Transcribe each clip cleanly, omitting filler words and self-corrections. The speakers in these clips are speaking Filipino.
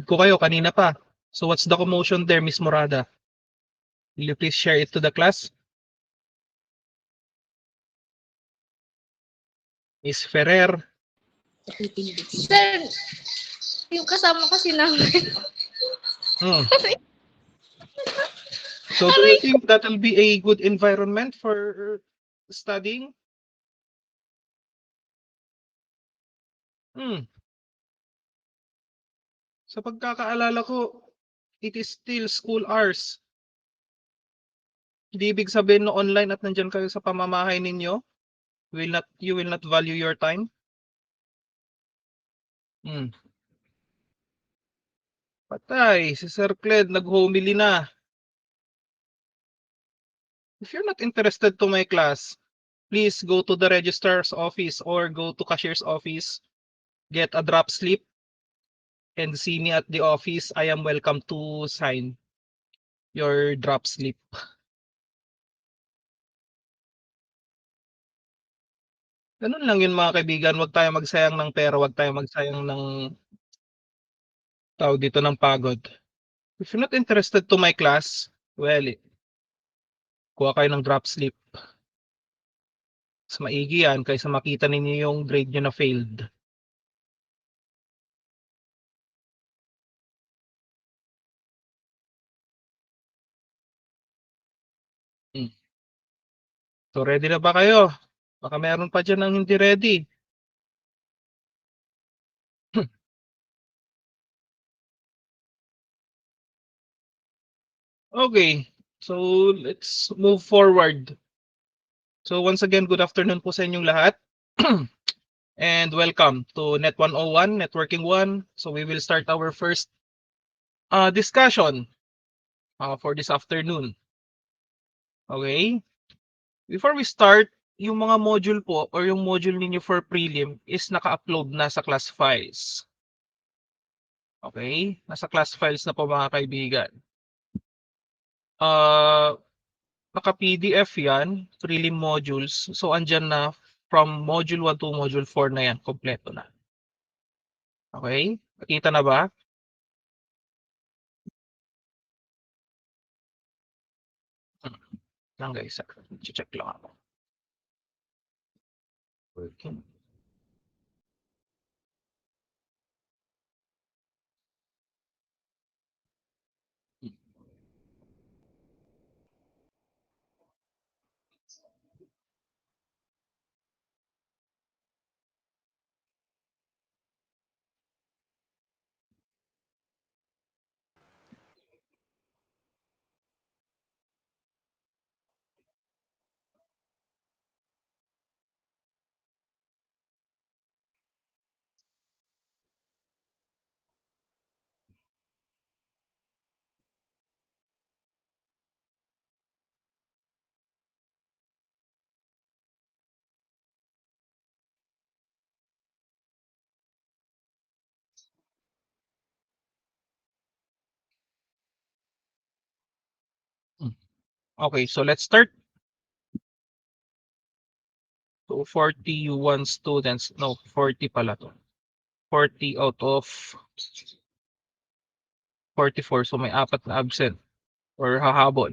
ko kayo kanina pa. So what's the commotion there, Miss Morada? Will you please share it to the class? Miss Ferrer. Sir, yung kasama kasi namin. Hmm. So do you think that will be a good environment for studying? Sa pagkakaalala ko, it is still school hours. Hindi ibig sabihin na online at nandyan kayo sa pamamahay ninyo, you will not value your time. Patay, si Sir Cled nag-homily na. If you're not interested to my class, please go to the registrar's office or go to cashier's office, get a drop slip, and see me at the office. I am welcome to sign your drop slip. Ganun lang yun mga kaibigan, wag tayo magsayang ng pera, wag tayo magsayang ng tao dito ng pagod. If you're not interested to my class, well, kuha kayo ng drop slip. Mas maigi yan kaysa makita ninyo yung grade nyo na failed. So ready na ba kayo? Baka meron pa dyan ng hindi ready. Okay, so let's move forward. So once again, good afternoon po sa inyong lahat. And welcome to Net 101, Networking 1. So we will start our first discussion for this afternoon. Okay? Before we start, yung mga module po or yung module ninyo for prelim is naka-upload na sa class files. Okay? Nasa class files na po mga kaibigan. Naka-PDF yan, prelim modules. So andyan na from module 1 to module 4 na yan, kompleto na. Okay? Nakita na ba? Lang guys, check lang ako. Working. Okay, so let's start. So 41 students, no, 40 pala to. 40 out of 44, so may 4 na absent or hahabol.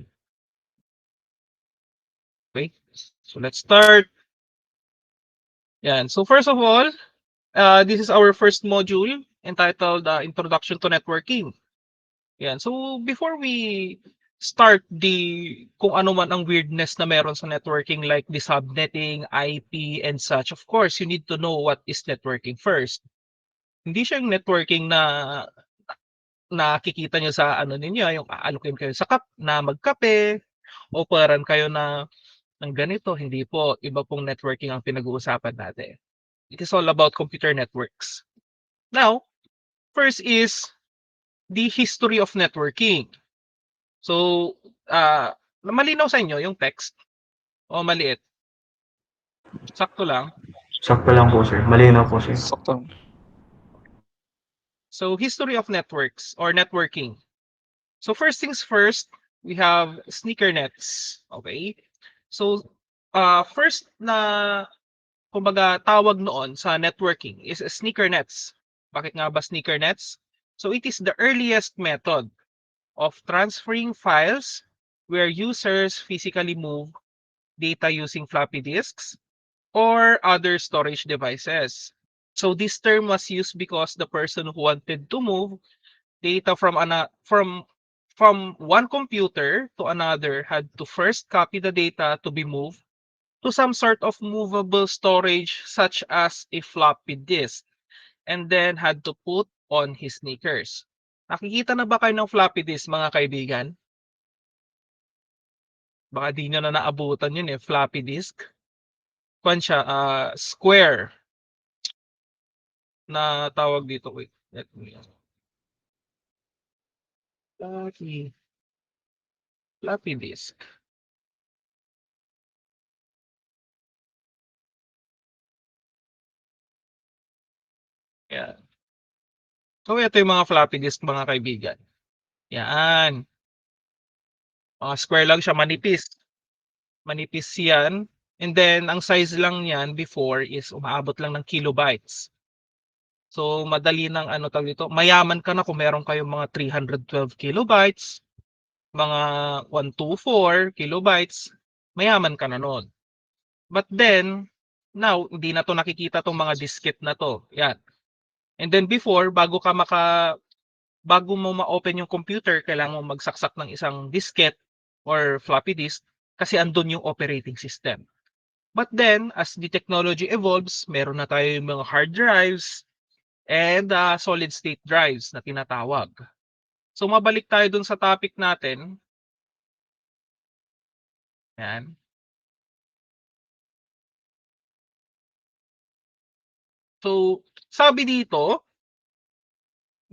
Okay, so let's start. Yan, so first of all, this is our first module entitled Introduction to Networking. Yan, so before we start kung ano man ang weirdness na meron sa networking like the subnetting, IP, and such, of course, you need to know what is networking first. Hindi siya yung networking na nakikita nyo sa ano ninyo, yung aalukin kayo sa na magkape, o paran kayo ng ganito. Hindi po, iba pong networking ang pinag-uusapan natin. It is all about computer networks. Now, first is the history of networking. So, malinaw sa inyo yung text o maliit? Sakto lang? Sakto lang po, sir. Malinaw po, sir. Sakto. So, history of networks or networking. So, first things first, we have sneaker nets. Okay? So, first na kumbaga tawag noon sa networking is sneaker nets. Bakit nga ba sneaker nets? So it is the earliest method of transferring files where users physically move data using floppy disks or other storage devices. So this term was used because the person who wanted to move data from one computer to another had to first copy the data to be moved to some sort of movable storage such as a floppy disk and then had to put on his sneakers. Nakikita na ba kayo ng floppy disk mga kaibigan? Baka di nyo na naabutan yun eh, floppy disk. Kwan siya, square na tawag dito. Wait, let me. Floppy disk. Yan. So ito yung mga floppy disk mga kaibigan. Yan. Mga square lang siya, manipis. Manipis yan. And then, ang size lang niyan before is umaabot lang ng kilobytes. So, madali ng ano tawag dito. Mayaman ka na kung meron kayong mga 312 kilobytes, mga 124 kilobytes, mayaman ka na noon. But then, now, hindi na to nakikita tong mga diskette na to. Yan. And then before, bago mo ma-open yung computer, kailangan mo magsaksak ng isang diskette or floppy disk kasi andun yung operating system. But then, as the technology evolves, meron na tayo yung mga hard drives and solid state drives na tinatawag. So mabalik tayo dun sa topic natin. Yan. So, sabi dito,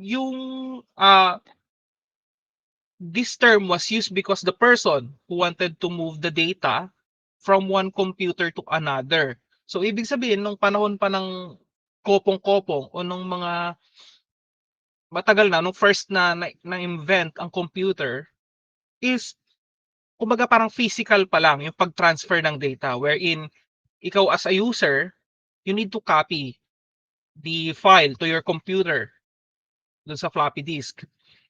yung this term was used because the person who wanted to move the data from one computer to another. So, ibig sabihin, nung panahon pa ng kopong-kopong o nung mga matagal na, nung first na-invent ang computer, is, kumbaga parang physical pa lang yung pag-transfer ng data wherein ikaw as a user, you need to copy the file to your computer dun sa floppy disk.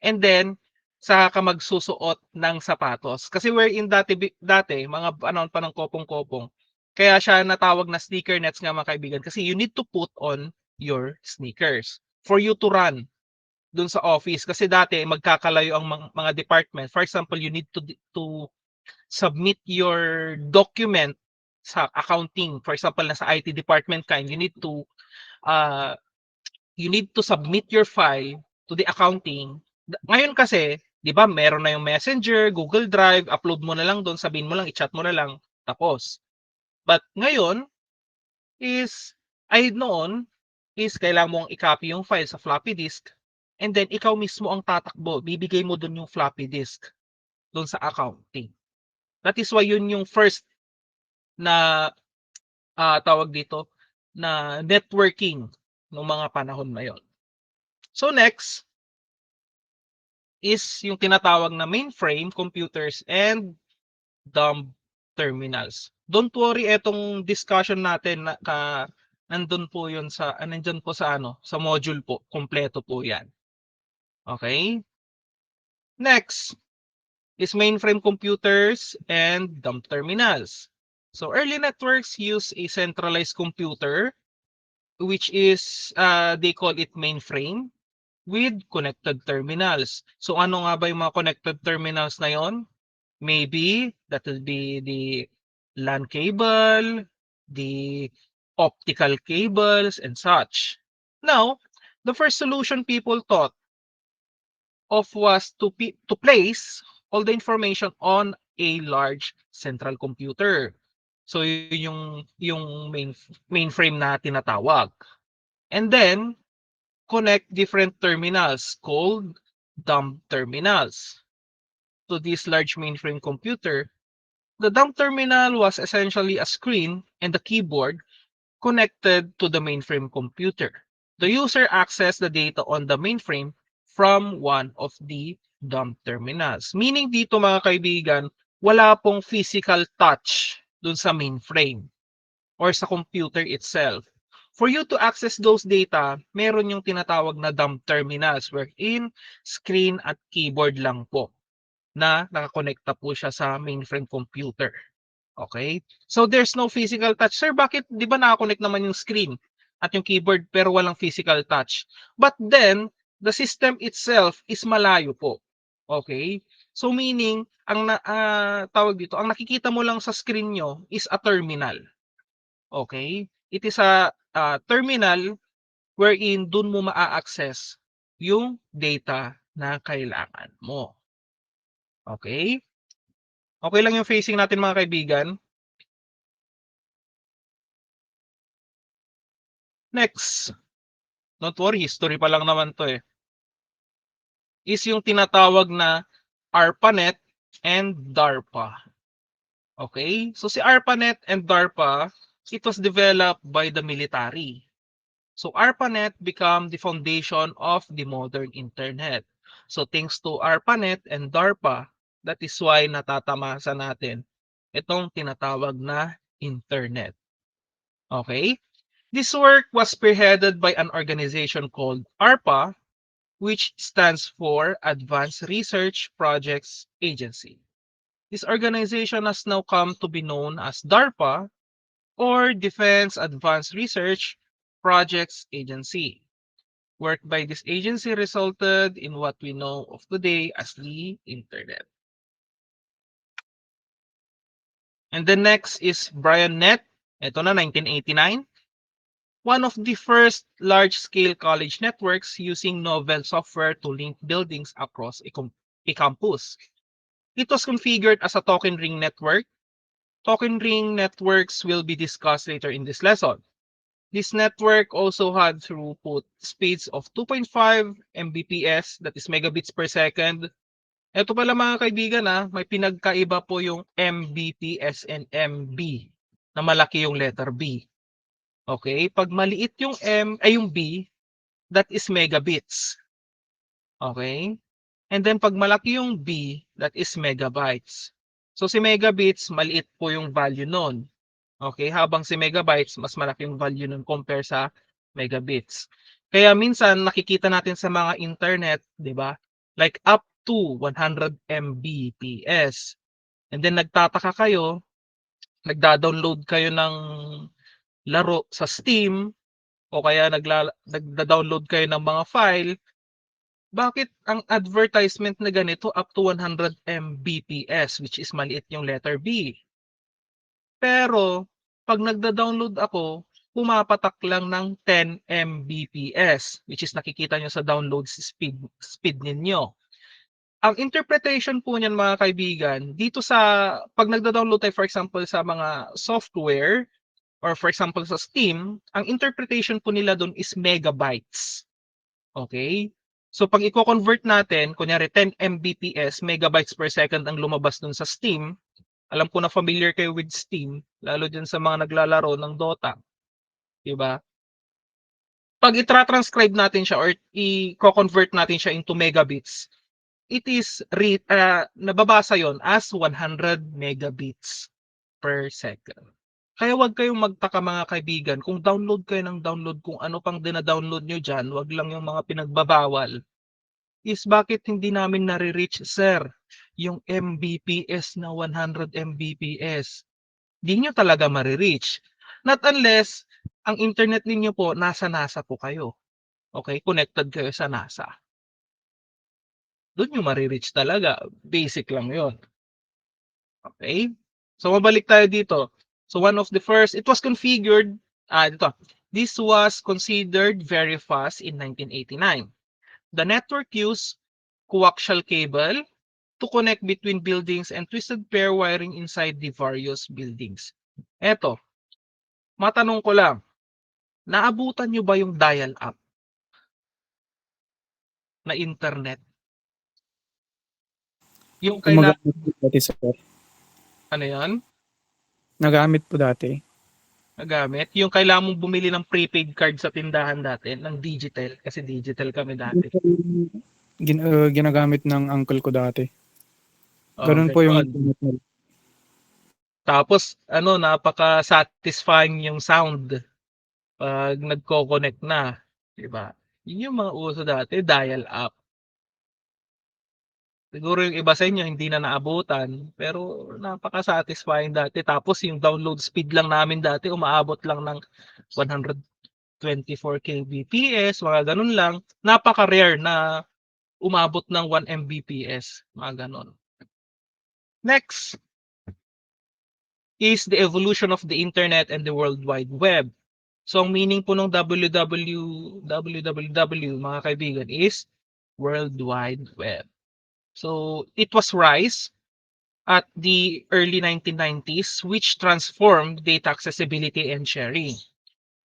And then, saka ka magsusuot ng sapatos. Kasi wherein dati mga panahon pa ng kopong-kopong, kaya siya natawag na sneaker nets nga mga kaibigan kasi you need to put on your sneakers for you to run dun sa office. Kasi dati magkakalayo ang mga department. For example, you need to submit your document sa accounting. For example, nasa IT department ka, and you need to submit your file to the accounting. Ngayon kasi, 'di ba, meron na yung Messenger, Google Drive, upload mo na lang doon, sabihin mo lang, i-chat mo na lang, tapos. But ngayon noon is kailangan mong i-copy yung file sa floppy disk and then ikaw mismo ang tatakbo, bibigay mo doon yung floppy disk doon sa accounting. That is why yun yung first na tawag dito na networking ng mga panahon na yon. So next is yung tinatawag na mainframe computers and dumb terminals. Don't worry, etong discussion natin nandun po yun nandyan po sa sa module po, kompleto po yan. Okay? Next is mainframe computers and dumb terminals. So early networks use a centralized computer which is they call it mainframe with connected terminals. So ano nga ba yung mga connected terminals na yon? Maybe that will be the LAN cable, the optical cables, and such. Now, the first solution people thought of was to place all the information on a large central computer. So yun yung mainframe na tinatawag. And then connect different terminals called dumb terminals to this large mainframe computer. The dumb terminal was essentially a screen and a keyboard connected to the mainframe computer. The user accessed the data on the mainframe from one of the dumb terminals. Meaning dito mga kaibigan, wala pong physical touch dun sa mainframe or sa computer itself. For you to access those data, meron yung tinatawag na dumb terminals wherein screen at keyboard lang po na nakakonekta po siya sa mainframe computer. Okay? So there's no physical touch. Sir, bakit 'di ba nakakonect naman yung screen at yung keyboard pero walang physical touch? But then the system itself is malayo po. Okay? So meaning tawag dito, ang nakikita mo lang sa screen nyo is a terminal. Okay? It is a terminal wherein dun mo maa-access yung data na kailangan mo. Okay? Okay lang yung facing natin mga kaibigan. Next, don't worry, history pa lang naman to eh. Is yung tinatawag na ARPANET and DARPA. Okay? So si ARPANET and DARPA, it was developed by the military. So ARPANET became the foundation of the modern internet. So thanks to ARPANET and DARPA, that is why natatamasa natin itong tinatawag na internet. Okay? This work was spearheaded by an organization called ARPA, which stands for Advanced Research Projects Agency. This organization has now come to be known as DARPA, or Defense Advanced Research Projects Agency. Work by this agency resulted in what we know of today as the Internet. And the next is BrianNet. Ito na, 1989. One of the first large-scale college networks using novel software to link buildings across a campus. It was configured as a token ring network. Token ring networks will be discussed later in this lesson. This network also had throughput speeds of 2.5 Mbps, that is megabits per second. Ito pala mga kaibigan, may pinagkaiba po yung Mbps and MB na malaki yung letter B. Okay, pag maliit yung yung B, that is megabits. Okay? And then pag malaki yung B, that is megabytes. So si megabits, maliit po yung value nun. Okay, habang si megabytes, mas malaki yung value nun compare sa megabits. Kaya minsan nakikita natin sa mga internet, 'di ba? Like up to 100 Mbps. And then nagtataka kayo, nagda-download kayo ng laro sa Steam o kaya nagda-download kayo ng mga file, bakit ang advertisement na ganito up to 100 Mbps, which is maliit yung letter B. Pero pag nagda-download ako, pumapatak lang ng 10 Mbps, which is nakikita nyo sa download speed ninyo. Ang interpretation po niyan mga kaibigan, dito sa pag nagda-download tayo for example sa mga software, or for example sa Steam, ang interpretation po nila doon is megabytes. Okay? So pag i-convert natin, kunyari 10 Mbps, megabytes per second ang lumabas doon sa Steam. Alam ko na familiar kayo with Steam, lalo dyan sa mga naglalaro ng Dota. Diba? Pag i-transcribe natin siya or i-convert natin siya into megabits, it is nababasa yon as 100 megabits per second. Kaya wag kayong magtaka mga kaibigan kung download kayo ng download kung ano pang dina-download nyo dyan, wag lang yung mga pinagbabawal. Is bakit hindi namin nare-reach, sir, yung Mbps na 100 Mbps? Di nyo talaga mare-reach. Not unless ang internet ninyo po nasa NASA po kayo. Okay, connected kayo sa NASA. Doon nyo mare-reach talaga. Basic lang yon. Okay? So mabalik tayo dito. So one of the first, it was configured, this was considered very fast in 1989. The network used coaxial cable to connect between buildings and twisted pair wiring inside the various buildings. Eto, matanong ko lang, naabutan nyo ba yung dial-up na internet? Yung kailangan, Gumagamit po dati, sir. ano yan? Nagamit po dati. Nagamit? Yung kailangan mong bumili ng prepaid card sa tindahan dati, ng digital, kasi digital kami dati. Ginagamit ng uncle ko dati. Ganun po yung internet nila. Tapos, napaka-satisfying yung sound. 'Pag nagko-connect na, 'di ba? Yun yung mga uso dati, dial-up. Siguro yung iba sa inyo hindi na naabutan, pero napaka-satisfying dati. Tapos yung download speed lang namin dati umaabot lang ng 124 kbps, mga gano'n lang. Napaka-rare na umabot ng 1 Mbps, mga gano'n. Next is the evolution of the internet and the World Wide Web. So, ang meaning po ng www, mga kaibigan, is World Wide Web. So, it was rise at the early 1990s, which transformed data accessibility and sharing.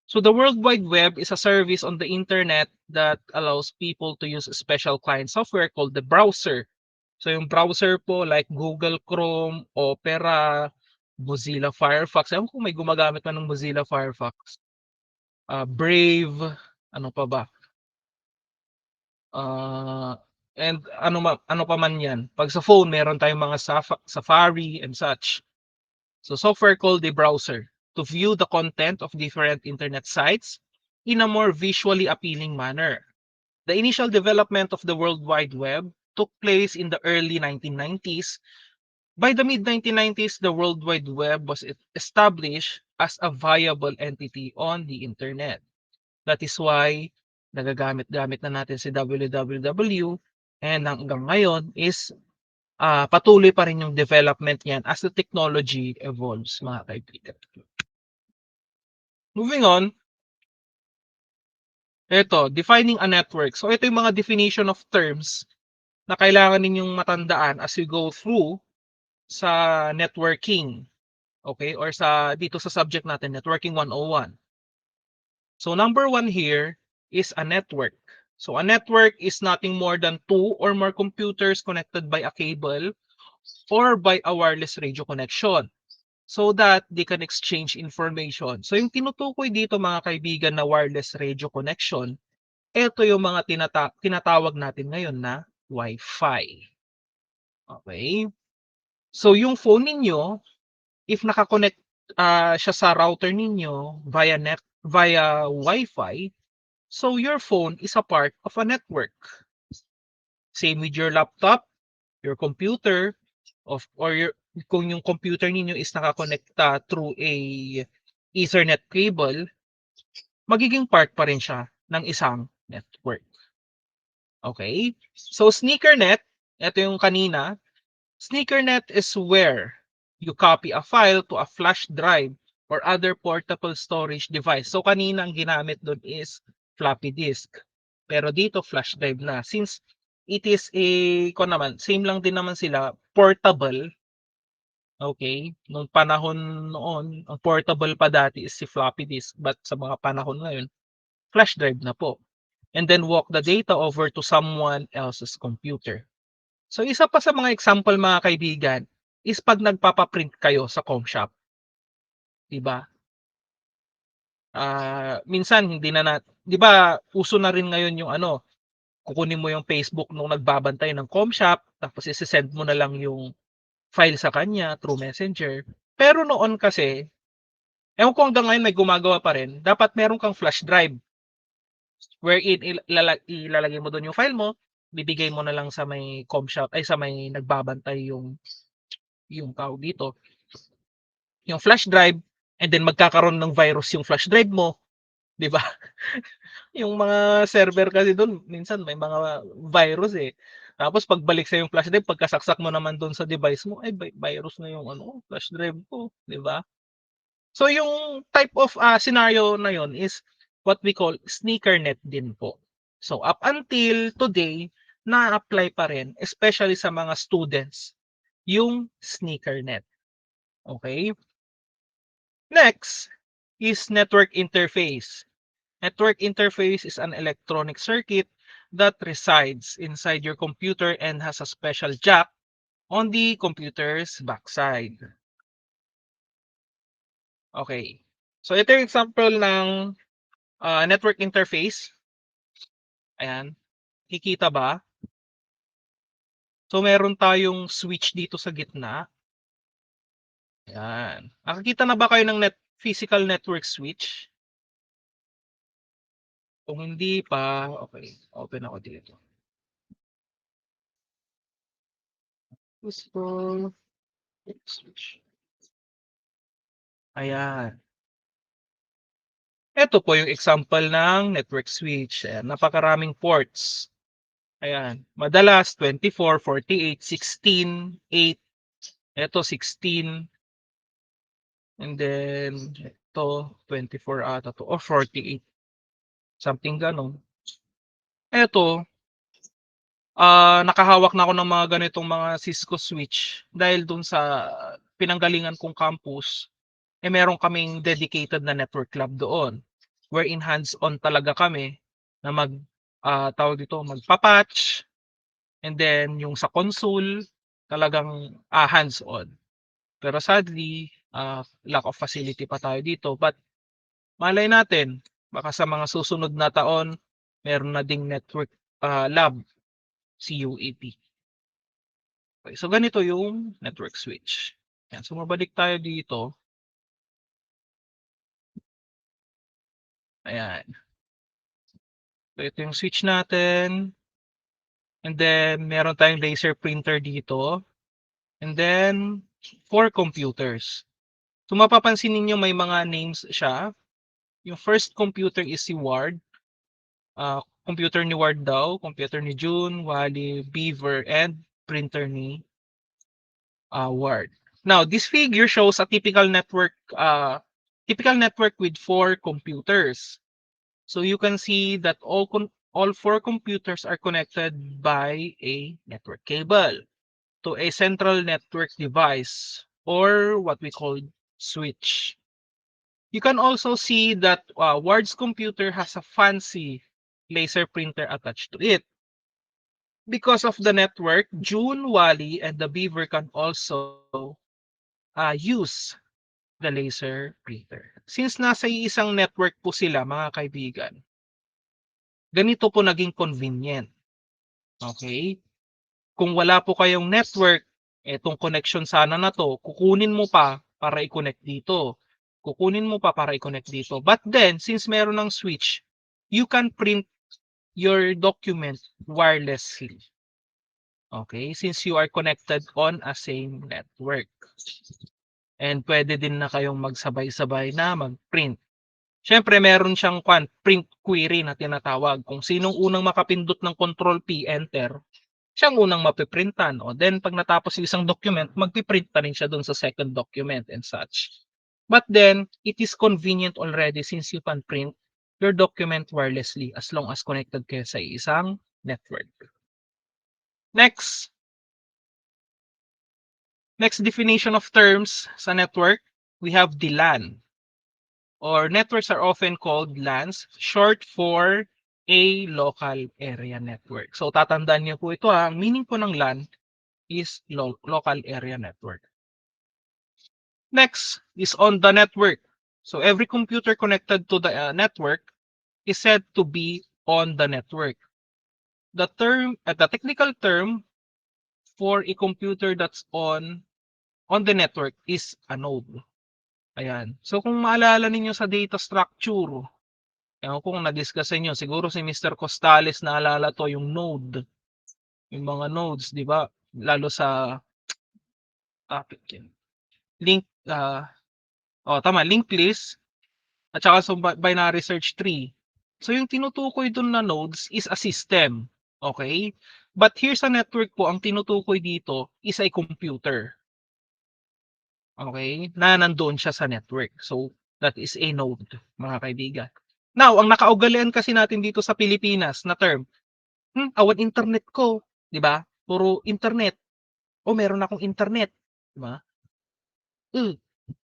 So, the World Wide Web is a service on the internet that allows people to use a special client software called the browser. So, yung browser po like Google Chrome, Opera, Mozilla Firefox. Ewan ko kung may gumagamit man ng Mozilla Firefox. Brave, ano pa ba? And ano pa man yan. Pag sa phone, meron tayong mga Safari and such. So software called the browser to view the content of different internet sites in a more visually appealing manner. The initial development of the World Wide Web took place in the early 1990s. By the mid-1990s, the World Wide Web was established as a viable entity on the internet. That is why nagagamit-gamit na natin si www, and hanggang ngayon is patuloy pa rin yung development niyan as the technology evolves, mga kaibigan. Moving on, ito, defining a network. So ito yung mga definition of terms na kailangan ninyong matandaan as you go through sa networking. Okay? Or dito sa subject natin, Networking 101. So number 1 here is a network. So a network is nothing more than 2 or more computers connected by a cable or by a wireless radio connection so that they can exchange information. So yung tinutukoy dito, mga kaibigan, na wireless radio connection, ito yung mga tinatawag natin ngayon na Wi-Fi. Okay? So yung phone ninyo, if nakakonect siya sa router ninyo via Wi-Fi, so your phone is a part of a network. Same with your laptop, your computer, kung yung computer ninyo is nakakonekta through a Ethernet cable, magiging part pa rin siya ng isang network. Okay? So sneakernet, ito yung kanina. Sneakernet is where you copy a file to a flash drive or other portable storage device. So kanina ang ginamit doon is floppy disk. Pero dito flash drive na. Since it is same lang din naman sila, portable. Okay? Nung panahon noon, ang portable pa dati is si floppy disk. But sa mga panahon ngayon, flash drive na po. And then walk the data over to someone else's computer. So isa pa sa mga example, mga kaibigan, is pag nagpapaprint kayo sa com shop. 'Di ba? Minsan hindi na 'di ba uso na rin ngayon yung kukunin mo yung Facebook nung nagbabantay ng com shop, tapos ise-send mo na lang yung file sa kanya through Messenger. Pero noon kasi, ewan ko hanggang ngayon may gumagawa pa rin, dapat meron kang flash drive wherein ilalagay mo doon yung file mo, bibigay mo na lang sa may com shop, sa may nagbabantay yung tawag dito, yung flash drive, and then magkakaroon ng virus yung flash drive mo, 'di ba? Yung mga server kasi doon minsan may mga virus eh. Tapos pagbalik sa yung flash drive, pagkasaksak mo naman doon sa device mo, ay virus na yung flash drive ko, 'di ba? So yung type of scenario na yon is what we call sneakernet din po. So up until today, na-apply pa rin, especially sa mga students, yung sneakernet. Okay? Next is network interface. Network interface is an electronic circuit that resides inside your computer and has a special jack on the computer's backside. Okay. So ito yung example ng network interface. Ayan. Kikita ba? So meron tayong switch dito sa gitna. Ayan. Nakakita na ba kayo ng physical network switch? Kung hindi pa, okay, open ako dito. Gusto switch. Ayan. Ito po yung example ng network switch. Ayan, napakaraming ports. Ayan, madalas 24, 48, 16, 8. Ito 16. And then ito 24 ata to or 48. Something ganon. Ito, nakahawak na ako ng mga ganitong mga Cisco switch dahil dun sa pinanggalingan kong campus, meron kaming dedicated na network lab doon. Wherein hands-on talaga kami na tawag dito, magpa-patch, and then yung sa console, talagang hands-on. Pero sadly, lack of facility pa tayo dito. But malay natin, baka sa mga susunod na taon, meron na ding network lab, CUAP. Okay, so ganito yung network switch. Yan, so mabalik tayo dito. Ayan. So ito yung switch natin. And then meron tayong laser printer dito. And then 4 computers. So mapapansin niyo may mga names siya. Yung first computer is si Ward. Computer ni Ward daw, computer ni June, Wally, Beaver, and printer ni Ward. Now, this figure shows a typical network with 4 computers. So you can see that all 4 computers are connected by a network cable to a central network device or what we call switch. You can also see that Ward's computer has a fancy laser printer attached to it. Because of the network, June, Wally, and the Beaver can also use the laser printer. Since nasa isang network po sila, mga kaibigan, ganito po naging convenient. Okay? Kung wala po kayong network, etong connection sana na to, kukunin mo pa para i-connect dito. Kukunin mo pa para i-connect dito. But then, since meron ng switch, you can print your document wirelessly. Okay? Since you are connected on a same network. And pwede din na kayong magsabay-sabay na mag-print. Siyempre, meron siyang print query na tinatawag. Kung sinong unang makapindot ng Control P, Enter, siyang unang mapiprintan. O then, pag natapos yung isang document, magpiprint na rin siya dun sa second document and such. But then, it is convenient already since you can print your document wirelessly as long as connected kayo sa isang network. Next definition of terms sa network, we have the LAN. Or networks are often called LANs, short for a local area network. So tatandaan niyo po ito ang meaning po ng LAN is local area network. Next is on the network. So every computer connected to the network is said to be on the network. The technical term for a computer that's on the network is a node. Ayan. So kung maalala ninyo sa data structure, kung na-discuss niyo, siguro si Mr. Costales naalala to yung node. Yung mga nodes, di ba? Lalo sa topic yan. Link, tama, linked list at saka sa binary search tree. So yung tinutukoy dun na nodes is a system. Okay? But here's a network po, ang tinutukoy dito is a computer. Okay? Na nandoon siya sa network. So that is a node, mga kaibigan. Now, ang nakaugalian kasi natin dito sa Pilipinas na term, awan internet ko, 'di ba? Puro internet. O meron akong internet, 'di ba?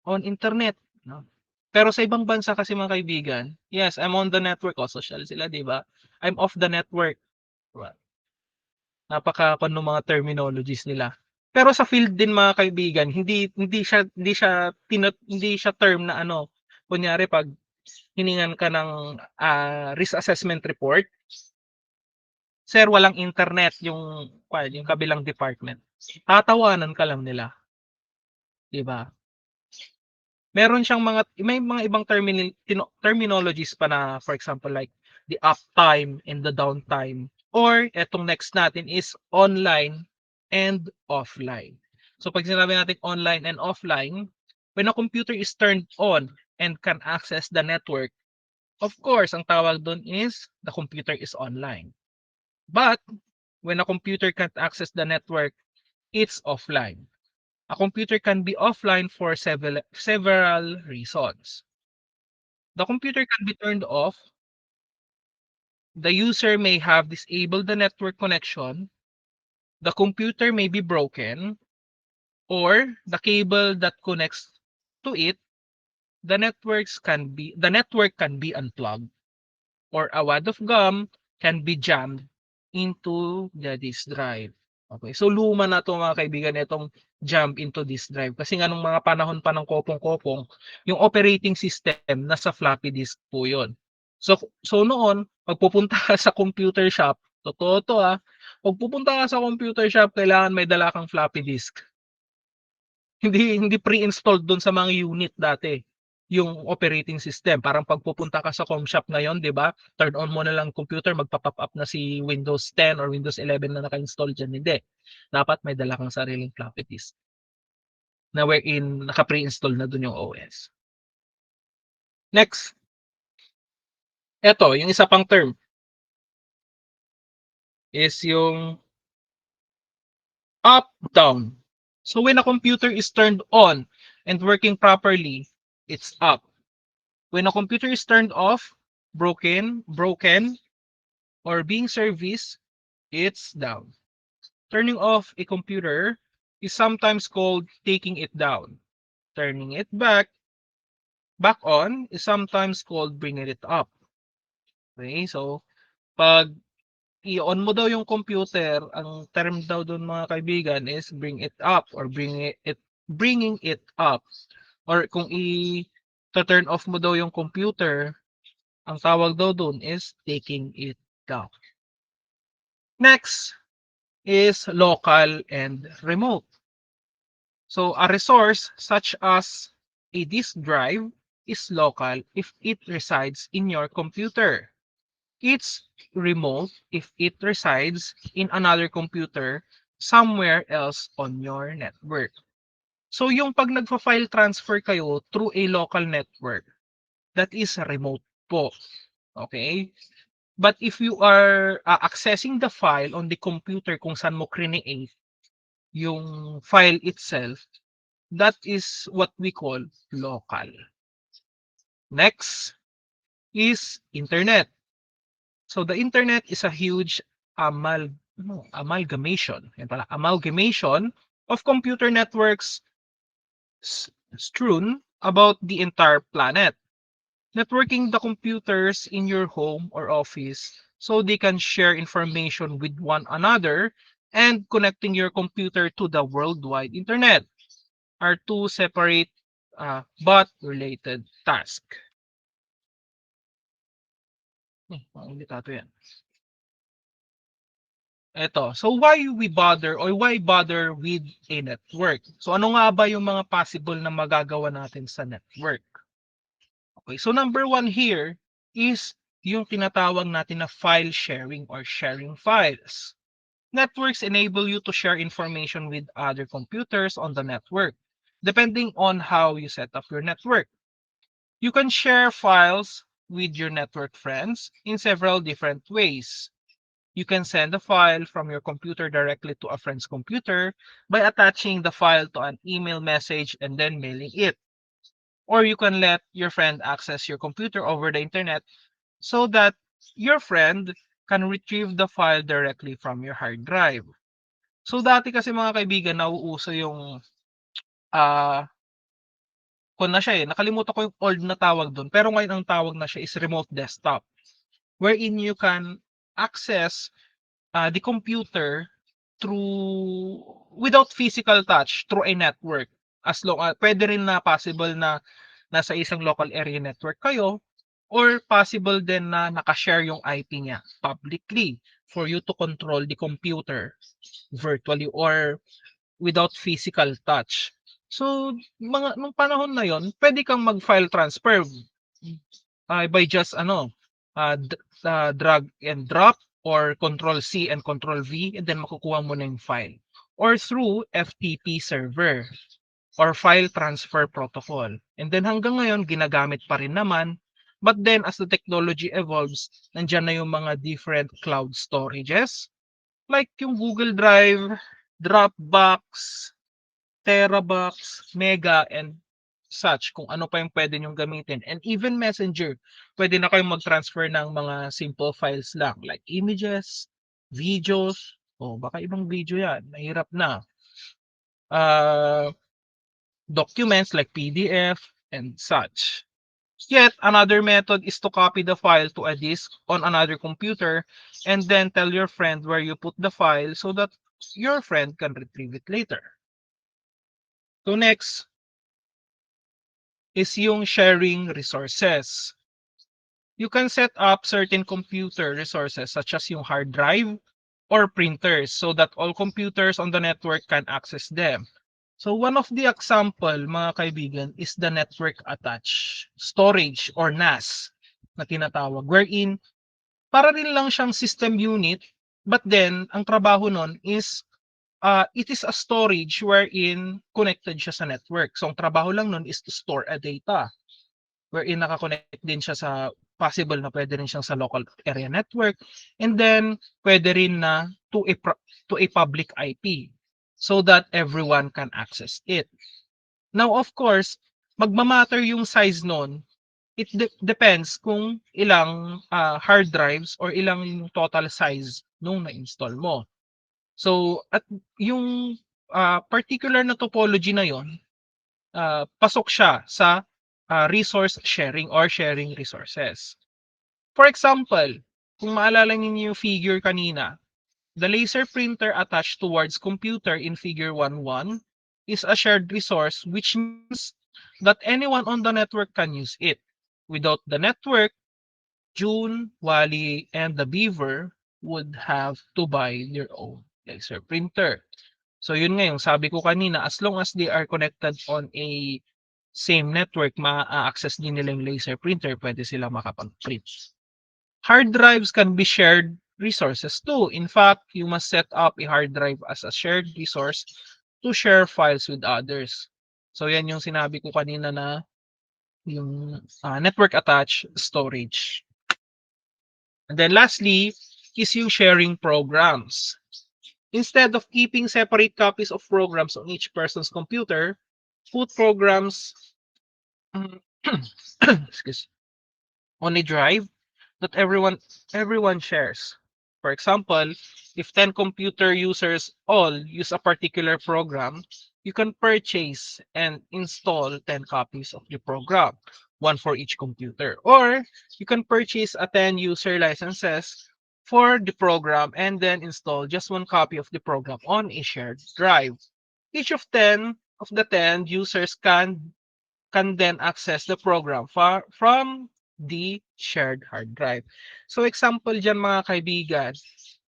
On internet, no? Pero sa ibang bansa kasi mga kaibigan, yes, I'm on the network, social sila, 'di ba? I'm off the network, 'di ba? Napaka-kon ng mga terminologies nila. Pero sa field din mga kaibigan, hindi siya term na ano, kunyari pag hiningan ka ng risk assessment report, sir, walang internet yung kabilang department. Tatawanan ka lang nila. 'Di ba? Meron siyang may mga ibang terminologies pa na, for example, like the uptime and the downtime. Or etong next natin is online and offline. So pag sinabi natin online and offline, when a computer is turned on and can access the network, of course, ang tawag doon is the computer is online. But when a computer can't access the network, it's offline. A computer can be offline for several reasons. The computer can be turned off. The user may have disabled the network connection. The computer may be broken, or the cable that connects to it, the network can be unplugged, or a wad of gum can be jammed into the disk drive. Okay, so luma na 'to mga kaibigan, itong jump into disk drive. Kasi nga nung mga panahon pa ng kopong-kopong, yung operating system nasa floppy disk po 'yon. So noon, pag pupunta ka sa computer shop, totoo 'to pag pupunta ka sa computer shop, kailangan may dala kang floppy disk. Hindi pre-installed do'n sa mga unit dati, yung operating system. Parang pag pupunta ka sa com shop ngayon, 'di ba, turn on mo na lang computer, magpa-pop up na si Windows 10 or Windows 11 na naka-install diyan. Hindi, dapat may dala kang sariling floppy disk na wherein naka-pre-install na do'n yung OS. Next, eto yung isa pang term is yung up, down. So when a computer is turned on and working properly, it's up. When a computer is turned off, broken, or being serviced, it's down. Turning off a computer is sometimes called taking it down. Turning it back on is sometimes called bringing it up. Okay, so pag i-on mo daw yung computer, ang term daw doon mga kaibigan is bring it up or bringing it up. Or kung i-turn off mo daw yung computer, ang tawag daw doon is taking it down. Next is local and remote. So a resource such as a disk drive is local if it resides in your computer. It's remote if it resides in another computer somewhere else on your network. So yung pag nagfa-file transfer kayo through a local network, that is remote po. Okay? But if you are accessing the file on the computer kung saan mo create yung file itself, that is what we call local. Next is internet. So the internet is a huge amalgamation. Yan pala, amalgamation of computer networks strewn about the entire planet. Networking the computers in your home or office so they can share information with one another and connecting your computer to the worldwide internet are two separate but related tasks. Yan. Eto, so why we bother or why bother with a network? So ano nga ba yung mga possible na magagawa natin sa network? Okay, so number one here is yung tinatawag natin na file sharing or sharing files. Networks enable you to share information with other computers on the network, depending on how you set up your network. You can share files with your network friends in several different ways. You can send a file from your computer directly to a friend's computer by attaching the file to an email message and then mailing it. Or you can let your friend access your computer over the internet so that your friend can retrieve the file directly from your hard drive. So dati kasi mga kaibigan, nauuso yung kung na siya nakalimutan ko yung old na tawag doon, pero ngayon ang tawag na siya is remote desktop, wherein you can access the computer through without physical touch through a network. As long pwede rin na possible na nasa isang local area network kayo, or possible din na naka-share yung IP niya publicly for you to control the computer virtually or without physical touch. So nung panahon na yon, pwede kang mag-file transfer by just drag and drop or control C and control V and then makukuha mo na yung file. Or through FTP server or file transfer protocol. And then hanggang ngayon, ginagamit pa rin naman. But then as the technology evolves, nandyan na yung mga different cloud storages like yung Google Drive, Dropbox, Terabox, Mega, and such, kung ano pa yung pwede nyong gamitin. And even Messenger, pwede na kayong mag-transfer ng mga simple files lang like images, videos, baka ibang video yan, mahirap na. Documents like PDF and such. Yet, another method is to copy the file to a disk on another computer and then tell your friend where you put the file so that your friend can retrieve it later. So next is yung sharing resources. You can set up certain computer resources such as yung hard drive or printers so that all computers on the network can access them. So one of the example, mga kaibigan, is the network attached storage or NAS na tinatawag, wherein para rin lang siyang system unit, but then ang trabaho nun is it is a storage wherein connected siya sa network. So ang trabaho lang nun is to store a data wherein nakakonect din siya sa possible na pwede rin siyang sa local area network and then pwede rin na to a public IP so that everyone can access it. Now of course, magmamatter yung size nun. It depends kung ilang hard drives or ilang yung total size nung na-install mo. So at yung particular na topology na yon, pasok siya sa resource sharing or sharing resources. For example, kung maalala niyo yung figure kanina, the laser printer attached towards computer in figure 1.1 is a shared resource, which means that anyone on the network can use it. Without the network, June, Wally, and the Beaver would have to buy their own laser printer. So yun nga yung sabi ko kanina, as long as they are connected on a same network, ma-access din nila yung laser printer, pwede sila makapag-print. Hard drives can be shared resources too. In fact, you must set up a hard drive as a shared resource to share files with others. So yan yung sinabi ko kanina na yung network attached storage. And then lastly is yung sharing programs. Instead of keeping separate copies of programs on each person's computer, put programs on a drive that everyone shares. For example, if 10 computer users all use a particular program, you can purchase and install 10 copies of the program, one for each computer. Or you can purchase a 10 user licenses for the program and then install just one copy of the program on a shared drive. Each of the 10 users can then access the program from the shared hard drive. So example dyan mga kaibigan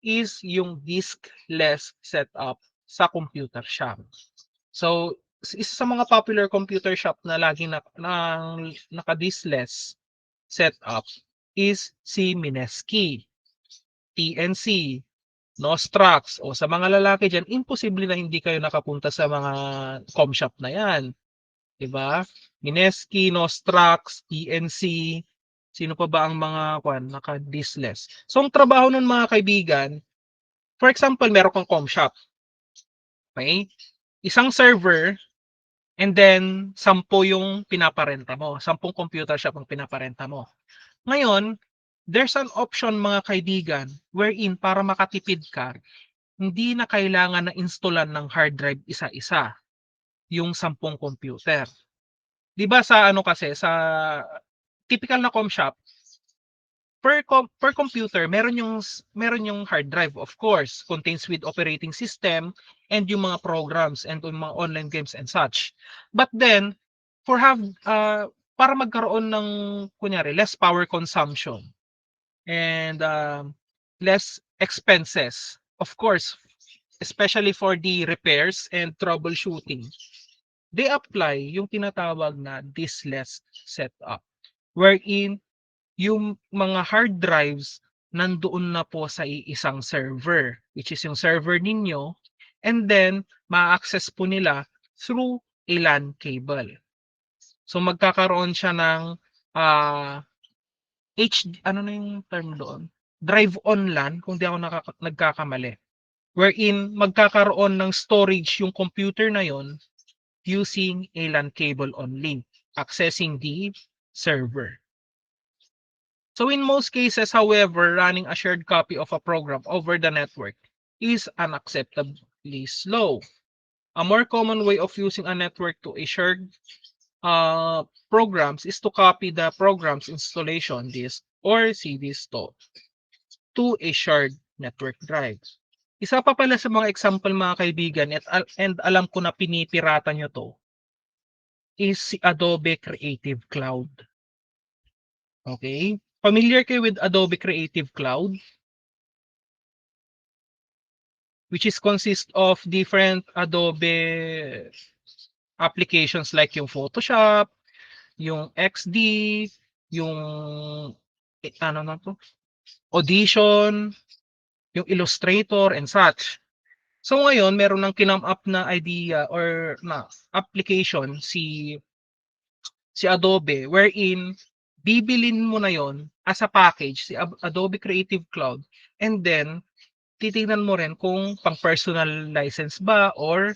is yung diskless setup sa computer shop. So isa sa mga popular computer shop na lagi naka-diskless setup is si Mineski, TNC, Nostrax, o sa mga lalaki dyan, imposible na hindi kayo nakapunta sa mga com shop na yan. Diba? Mineski, Nostrax, TNC, sino pa ba ang mga naka-diskless? So, ang trabaho nun mga kaibigan, for example, meron kang com shop. Okay? Isang server, and then 10 yung pinaparenta mo. 10 computer shop ang pinaparenta mo. Ngayon, there's an option mga kaibigan, wherein para makatipid ka, hindi na kailangan na installan ng hard drive isa-isa yung 10 computer. 'Di ba sa kasi sa typical na com shop, per computer meron yung hard drive, of course, contains with operating system and yung mga programs and yung mga online games and such. But then para magkaroon ng kunyari less power consumption and less expenses, of course, especially for the repairs and troubleshooting, they apply yung tinatawag na diskless setup, wherein yung mga hard drives nandoon na po sa iisang server, which is yung server ninyo, and then ma-access po nila through a LAN cable. So magkakaroon siya ng ano na yung term doon? Drive on LAN, kung di ako nagkakamali. Wherein magkakaroon ng storage yung computer na yon using a LAN cable only, accessing the server. So in most cases, however, running a shared copy of a program over the network is unacceptably slow. A more common way of using a network to a shared programs is to copy the program's installation disk or CDs to a shared network drive. Isa pa pala sa mga example mga kaibigan and alam ko na pinipirata nyo to is si Adobe Creative Cloud. Okay? Familiar kayo with Adobe Creative Cloud? Which is consist of different Adobe applications like yung Photoshop, yung XD, yung ano na to? Audition, yung Illustrator and such. So ngayon, meron ng kinam up na idea or na application si Adobe wherein bibilin mo na yon as a package si Adobe Creative Cloud, and then titingnan mo rin kung pang personal license ba or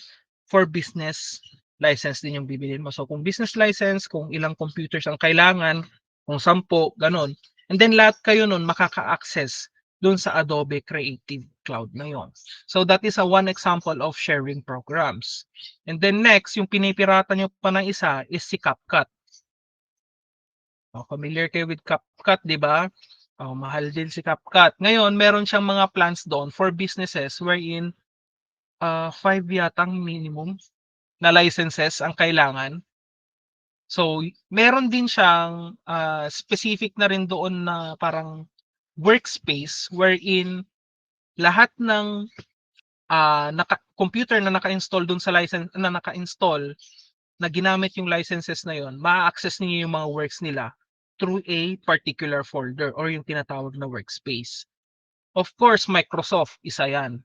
for business license din yung bibilin mo. So kung business license, kung ilang computers ang kailangan, kung 10, ganon. And then lahat kayo nun makaka-access dun sa Adobe Creative Cloud na yon. So that is one example of sharing programs. And then next, yung pinipirata nyo pa ng isa is si CapCut. Familiar kayo with CapCut, di ba? Mahal din si CapCut. Ngayon, meron siyang mga plans doon for businesses wherein 5 yatang minimum na licenses ang kailangan. So, meron din siyang specific na rin doon na parang workspace wherein lahat ng computer na naka-install doon sa license na naka-install na ginamit yung licenses na yon, ma-access niyo yung mga works nila through a particular folder or yung tinatawag na workspace. Of course, Microsoft, isa yan.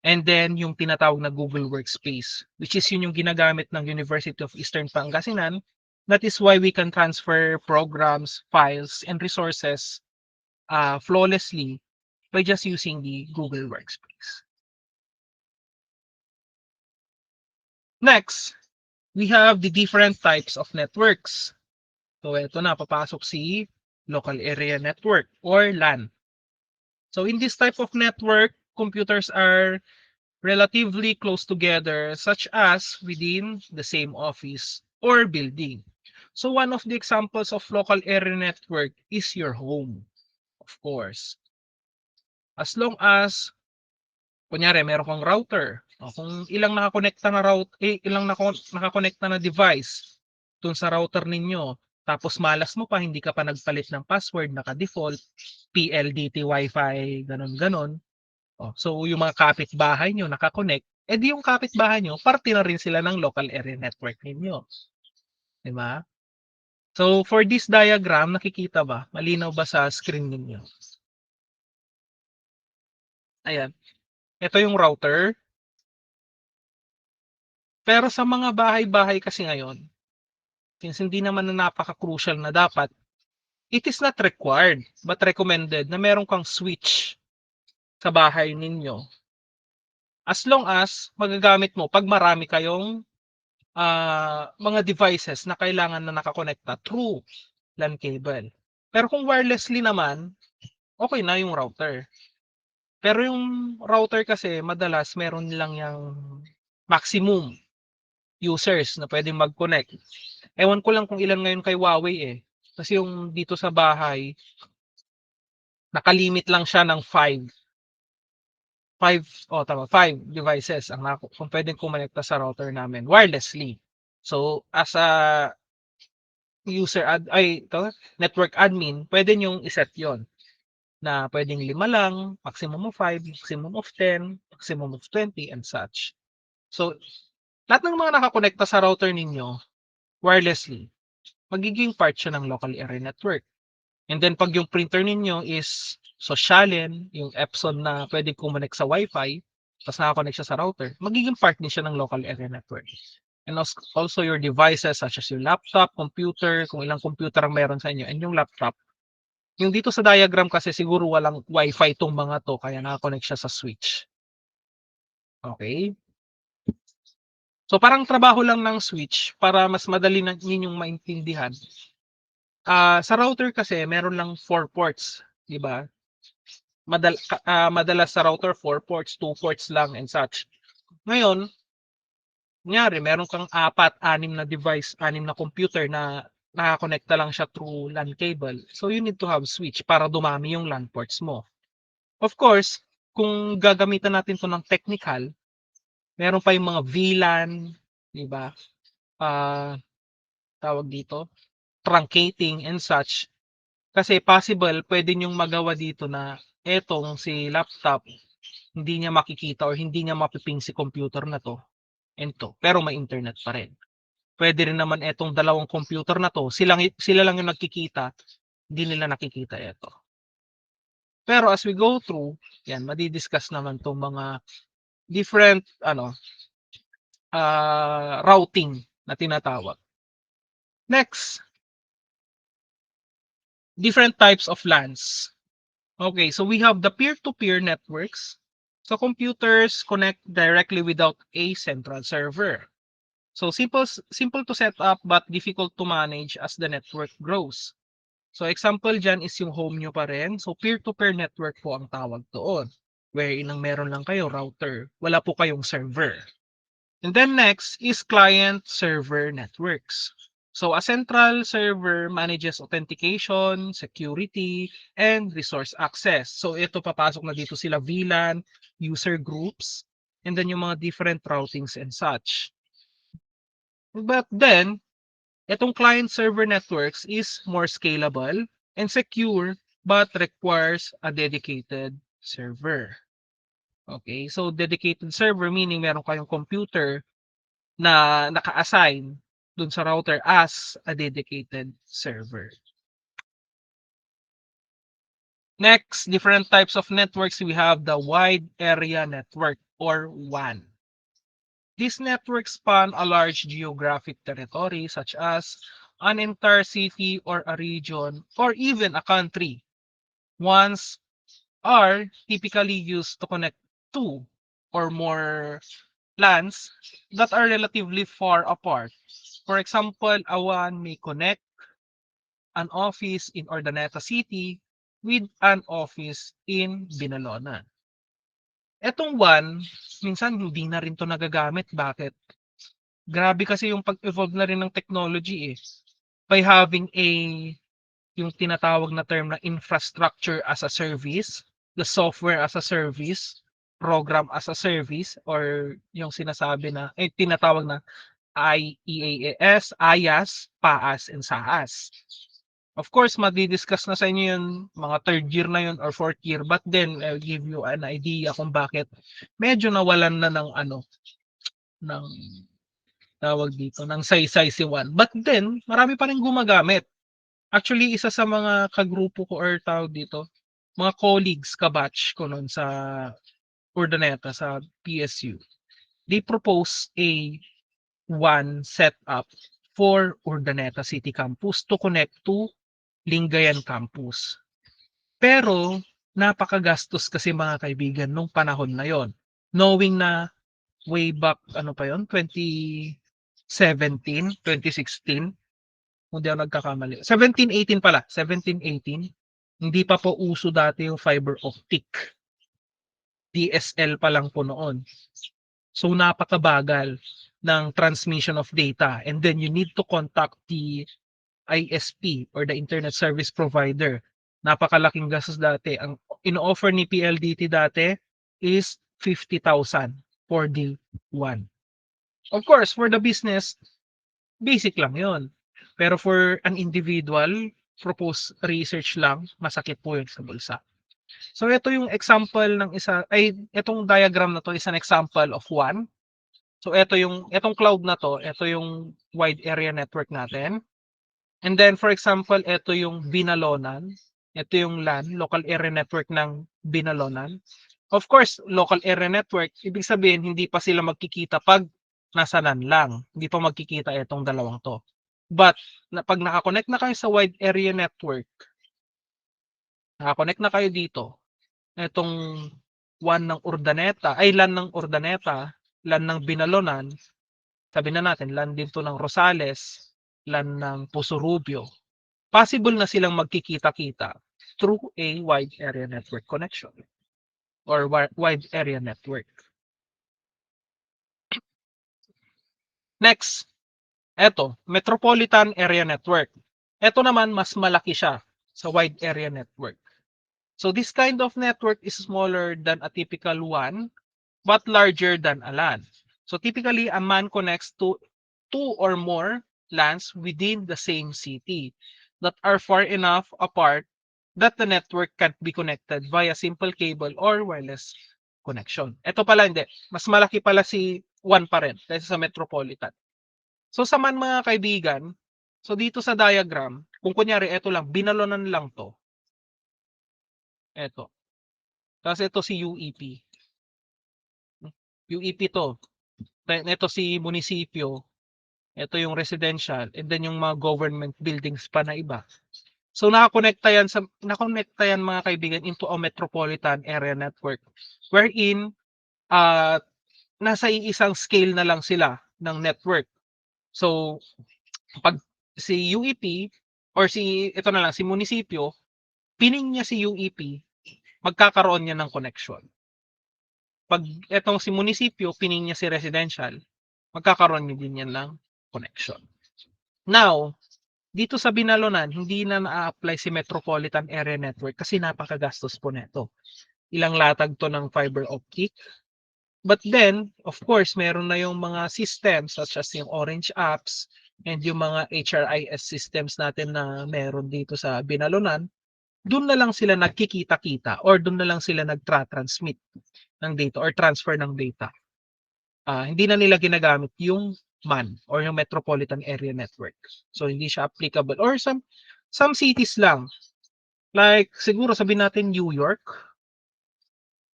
And then, yung tinatawag na Google Workspace, which is yun yung ginagamit ng University of Eastern Pangasinan. That is why we can transfer programs, files, and resources flawlessly by just using the Google Workspace. Next, we have the different types of networks. So, ito na, papasok si Local Area Network or LAN. So, in this type of network, computers are relatively close together, such as within the same office or building. So, one of the examples of local area network is your home, of course. As long as, kunyari, meron kang router, kung ilang nakakonekta na ilang nakakonekta na device dun sa router ninyo, tapos malas mo pa, hindi ka pa nagpalit ng password, naka-default, PLDT Wi-Fi, ganon-ganon. So yung mga kapitbahay nyo nakakonect, edi yung kapitbahay nyo, parte na rin sila ng local area network ninyo. Diba? So for this diagram, nakikita ba? Malinaw ba sa screen ninyo? Ayan. Ito yung router. Pero sa mga bahay-bahay kasi ngayon, since hindi naman na napaka-crucial na dapat, it is not required but recommended na meron kang switch sa bahay ninyo. As long as magagamit mo pag marami kayong mga devices na kailangan na nakakonekta through LAN cable. Pero kung wirelessly naman, okay na yung router. Pero yung router kasi madalas meron lang yung maximum users na pwedeng mag-connect. Ewan ko lang kung ilan ngayon kay Huawei eh. Kasi yung dito sa bahay, nakalimit lang siya ng 5 devices ang kung pwedeng kumonekta sa router namin wirelessly. So, as a network admin, pwede nyong iset yon na pwedeng 5 lang, maximum of 5, maximum of 10, maximum of 20, and such. So, lahat ng mga nakakonekta sa router ninyo wirelessly, magiging part siya ng local area network. And then pag yung printer ninyo is Socialen, yung Epson na pwede connect sa Wi-Fi, tapos nakakonect siya sa router, magiging part din siya ng local area network. And also your devices such as your laptop, computer, kung ilang computer ang meron sa inyo, and yung laptop. Yung dito sa diagram kasi siguro walang Wi-Fi tong mga to, kaya nakakonect siya sa switch. Okay? So parang trabaho lang ng switch para mas madali na ninyong maintindihan. Sa router kasi meron lang 4 ports, di ba? Madalas sa router 4 ports, 2 ports lang and such. Ngayon, kunyari meron kang 4, 6 na device, 6 na computer na nakakonekta lang siya through LAN cable. So you need to have switch para dumami yung LAN ports mo. Of course, kung gagamitan natin to ng technical, meron pa yung mga VLAN, di ba? Tawag dito, truncating and such. Kasi possible, pwede nyong magawa dito na etong si laptop, hindi niya makikita or hindi niya mapiping si computer na to and to, pero may internet pa rin. Pwede rin naman etong dalawang computer na to, sila lang yung nagkikita, hindi nila nakikita ito. Pero as we go through, yan, madidiscuss naman tong mga different routing na tinatawag. Next, different types of LANs. Okay, so we have the peer-to-peer networks. So computers connect directly without a central server. So simple to set up but difficult to manage as the network grows. So example dyan is yung home nyo pa rin. So peer-to-peer network po ang tawag doon. Wherein ang meron lang kayo router. Wala po kayong server. And then next is client-server networks. So a central server manages authentication, security, and resource access. So ito papasok na dito sila VLAN, user groups, and then yung mga different routings and such. But then, itong client-server networks is more scalable and secure but requires a dedicated server. Okay, so dedicated server meaning meron kayong computer na naka-assign dun sa router as a dedicated server. Next, different types of networks. We have the wide area network or WAN. These networks span a large geographic territory such as an entire city or a region or even a country. WANs are typically used to connect two or more LANs that are relatively far apart. For example, a WAN may connect an office in Urdaneta City with an office in Binalonan. Etong WAN, minsan hindi na rin to nagagamit. Bakit? Grabe kasi yung pag-evolve na rin ng technology eh. By having yung tinatawag na term na infrastructure as a service, the software as a service, program as a service, or yung sinasabi na, tinatawag na IaaS, IaaS, PaaS, and SaaS. Of course, madidiscuss na sa inyo yun, mga third year na yun or fourth year, but then I'll give you an idea kung bakit medyo nawalan na ng ng tawag dito, ng saysay si Juan. But then, marami pa rin gumagamit. Actually, isa sa mga kagrupo ko or tawag dito, mga colleagues, kabatch ko noon sa Urdaneta, sa PSU, they propose a WAN setup for Urdaneta City Campus to connect to Lingayen Campus. Pero, napakagastos kasi mga kaibigan nung panahon na yon. Knowing na way back, 2017, 2016, kung di ako nagkakamali. 17-18 pala. 17-18. Hindi pa po uso dati yung fiber optic. DSL pa lang po noon. So napakabagal ng transmission of data. And then you need to contact the ISP or the internet service provider. Napakalaking gastos dati. Ang ino-offer ni PLDT dati is 50,000 for the one. Of course, for the business, basic lang yon. Pero for an individual, propose research lang, masakit po yun sa bulsa. So ito yung example ng itong diagram na to is an example of one. So itong cloud na to, ito yung wide area network natin. And then, for example, ito yung Binalonan. Ito yung LAN, local area network ng Binalonan. Of course, local area network, ibig sabihin, hindi pa sila magkikita pag nasa LAN lang. Hindi pa magkikita itong dalawang to. But, pag nakakonect na kayo sa wide area network, nakakonect na kayo dito, itong LAN ng Urdaneta, LAN ng Binalonan, sabi na natin, LAN din to ng Rosales, LAN ng Puso Rubio, possible na silang magkikita-kita through a wide area network connection or wide area network. Next, eto, Metropolitan Area Network. Eto naman, mas malaki siya sa wide area network. So this kind of network is smaller than a typical one, but larger than a LAN. So typically, a MAN connects to 2 or more LANs within the same city that are far enough apart that the network can't be connected via simple cable or wireless connection. Ito pala hindi. Mas malaki pala si WAN pa rin kaysa sa Metropolitan. So sa MAN mga kaibigan, so dito sa diagram, kung kunyari ito lang, Binalonan lang to. Ito. Tapos ito si UEP. UEP to. Ito si munisipyo. Ito yung residential and then yung mga government buildings pa na iba. So nakakonekta yan mga kaibigan into a metropolitan area network wherein nasa iisang scale na lang sila ng network. So pag si UEP or ito na lang si munisipyo, pining niya si UEP, magkakaroon niya ng connection. Pag etong si munisipyo, pining niya si residential, magkakaroon niya din yan ng connection. Now, dito sa Binalonan, hindi na na-apply si Metropolitan Area Network kasi napakagastos po neto. Ilang latag to ng fiber optic. But then, of course, meron na yung mga systems such as yung Orange apps and yung mga HRIS systems natin na meron dito sa Binalonan. Doon na lang sila nagkikita-kita or doon na lang sila nagtra-transmit ng data or transfer ng data. Hindi na nila ginagamit yung MAN or yung Metropolitan Area Network. So hindi siya applicable or some cities lang. Like siguro sabihin natin New York,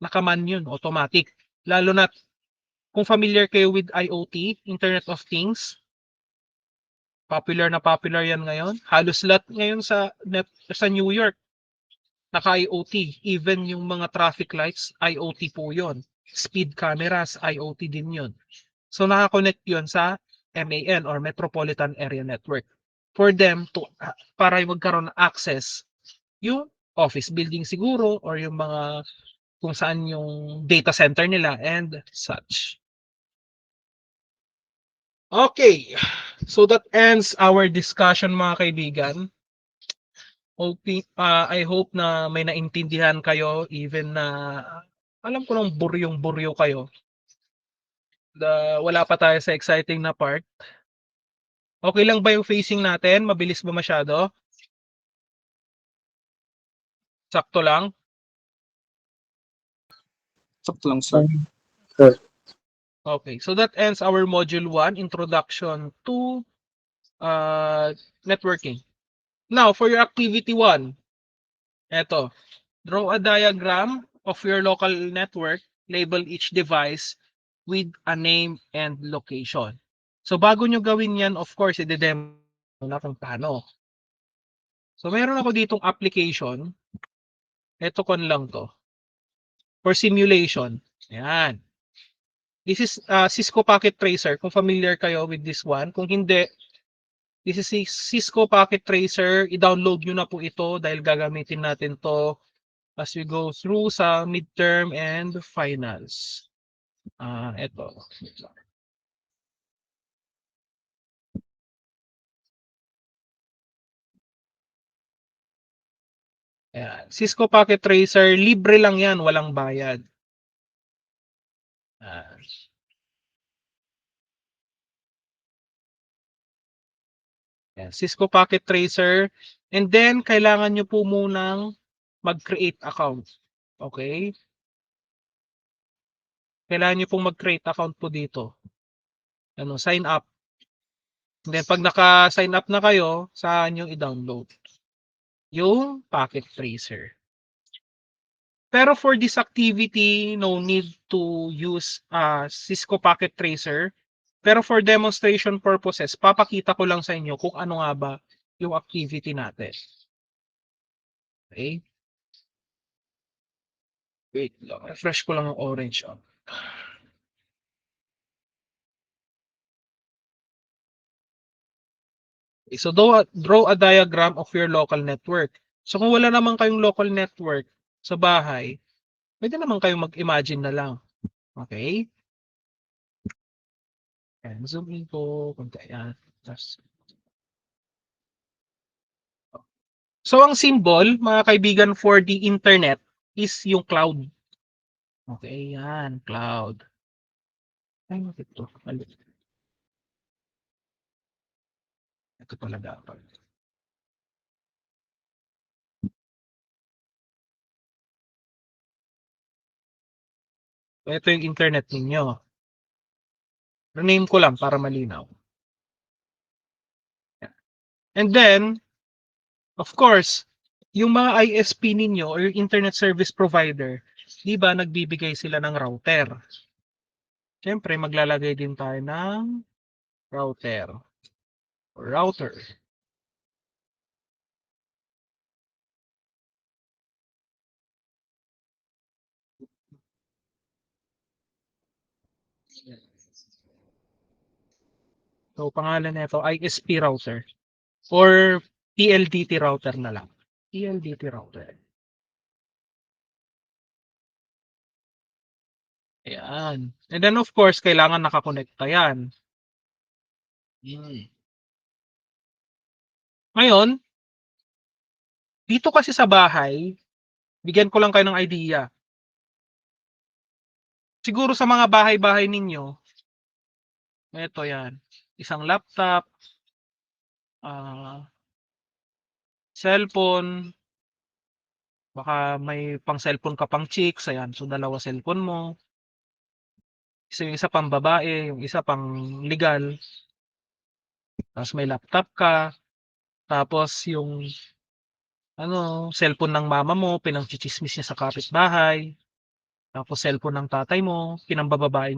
naka-MAN yun, automatic. Lalo na kung familiar kayo with IoT, Internet of Things, popular na popular yan ngayon. Halos lahat ngayon sa New York naka-IoT. Even yung mga traffic lights, IoT po yun. Speed cameras, IoT din yun. So nakakonect yun sa MAN or Metropolitan Area Network for them to para magkaroon ng access yung office building siguro or yung mga kung saan yung data center nila and such. Okay, so that ends our discussion mga kaibigan. I hope na may naintindihan kayo even na alam ko lang buryong-buryo kayo. Wala pa tayo sa exciting na part. Okay lang ba yung facing natin? Mabilis ba masyado? Sakto lang? Sakto lang, sir. Okay, so that ends our module 1, Introduction to Networking. Now, for your activity 1, eto, draw a diagram of your local network, label each device with a name and location. So bago nyo gawin yan, of course, i-demo na kung paano. So meron ako ditong application. Ito kon lang to. For simulation. Ayan. This is Cisco Packet Tracer. Kung familiar kayo with this one. Kung hindi, this is Cisco Packet Tracer. I-download nyo na po ito dahil gagamitin natin to as we go through sa midterm and finals. Ito. Ayan. Cisco Packet Tracer, libre lang yan, walang bayad. Ayan. Cisco Packet Tracer. And then, kailangan nyo po munang mag-create account. Okay? Kailangan nyo pong mag-create account po dito. Sign up. And then pag naka-sign up na kayo, saan yung i-download? Yung Packet Tracer. Pero for this activity, no need to use Cisco Packet Tracer. Pero for demonstration purposes, papakita ko lang sa inyo kung ano nga ba yung activity natin. Okay? Wait lang. Refresh ko lang ang orange. Okay, so draw a diagram of your local network. So kung wala naman kayong local network sa bahay, pwede naman kayong mag-imagine na lang. Okay? Ayan, zoom in po. Kunti yan. So ang symbol, mga kaibigan, for the internet is yung cloud. Okay, yan. Cloud. Ay, bakit to? Mali. Ito pala dapat. Ito yung internet ninyo. Rename ko lang para malinaw. And then, of course, yung mga ISP ninyo or yung internet service provider, di ba nagbibigay sila ng router? Siyempre, maglalagay din tayo ng router. Or router. So, pangalan nito ISP router. Or PLDT router na lang. PLDT router. Ayan. And then of course, kailangan nakakonekta yan. Ngayon, dito kasi sa bahay, bigyan ko lang kayo ng idea. Siguro sa mga bahay-bahay ninyo, ito yan. Isang laptop, cellphone, baka may pang cellphone ka pang chicks, ayan. So, dalawa cellphone mo. Yung isa pang babae, yung isa pang legal. Tapos may laptop ka. Tapos yung cellphone ng mama mo, pinangchichismis niya sa kapitbahay. Tapos cellphone ng tatay mo, pinangbababae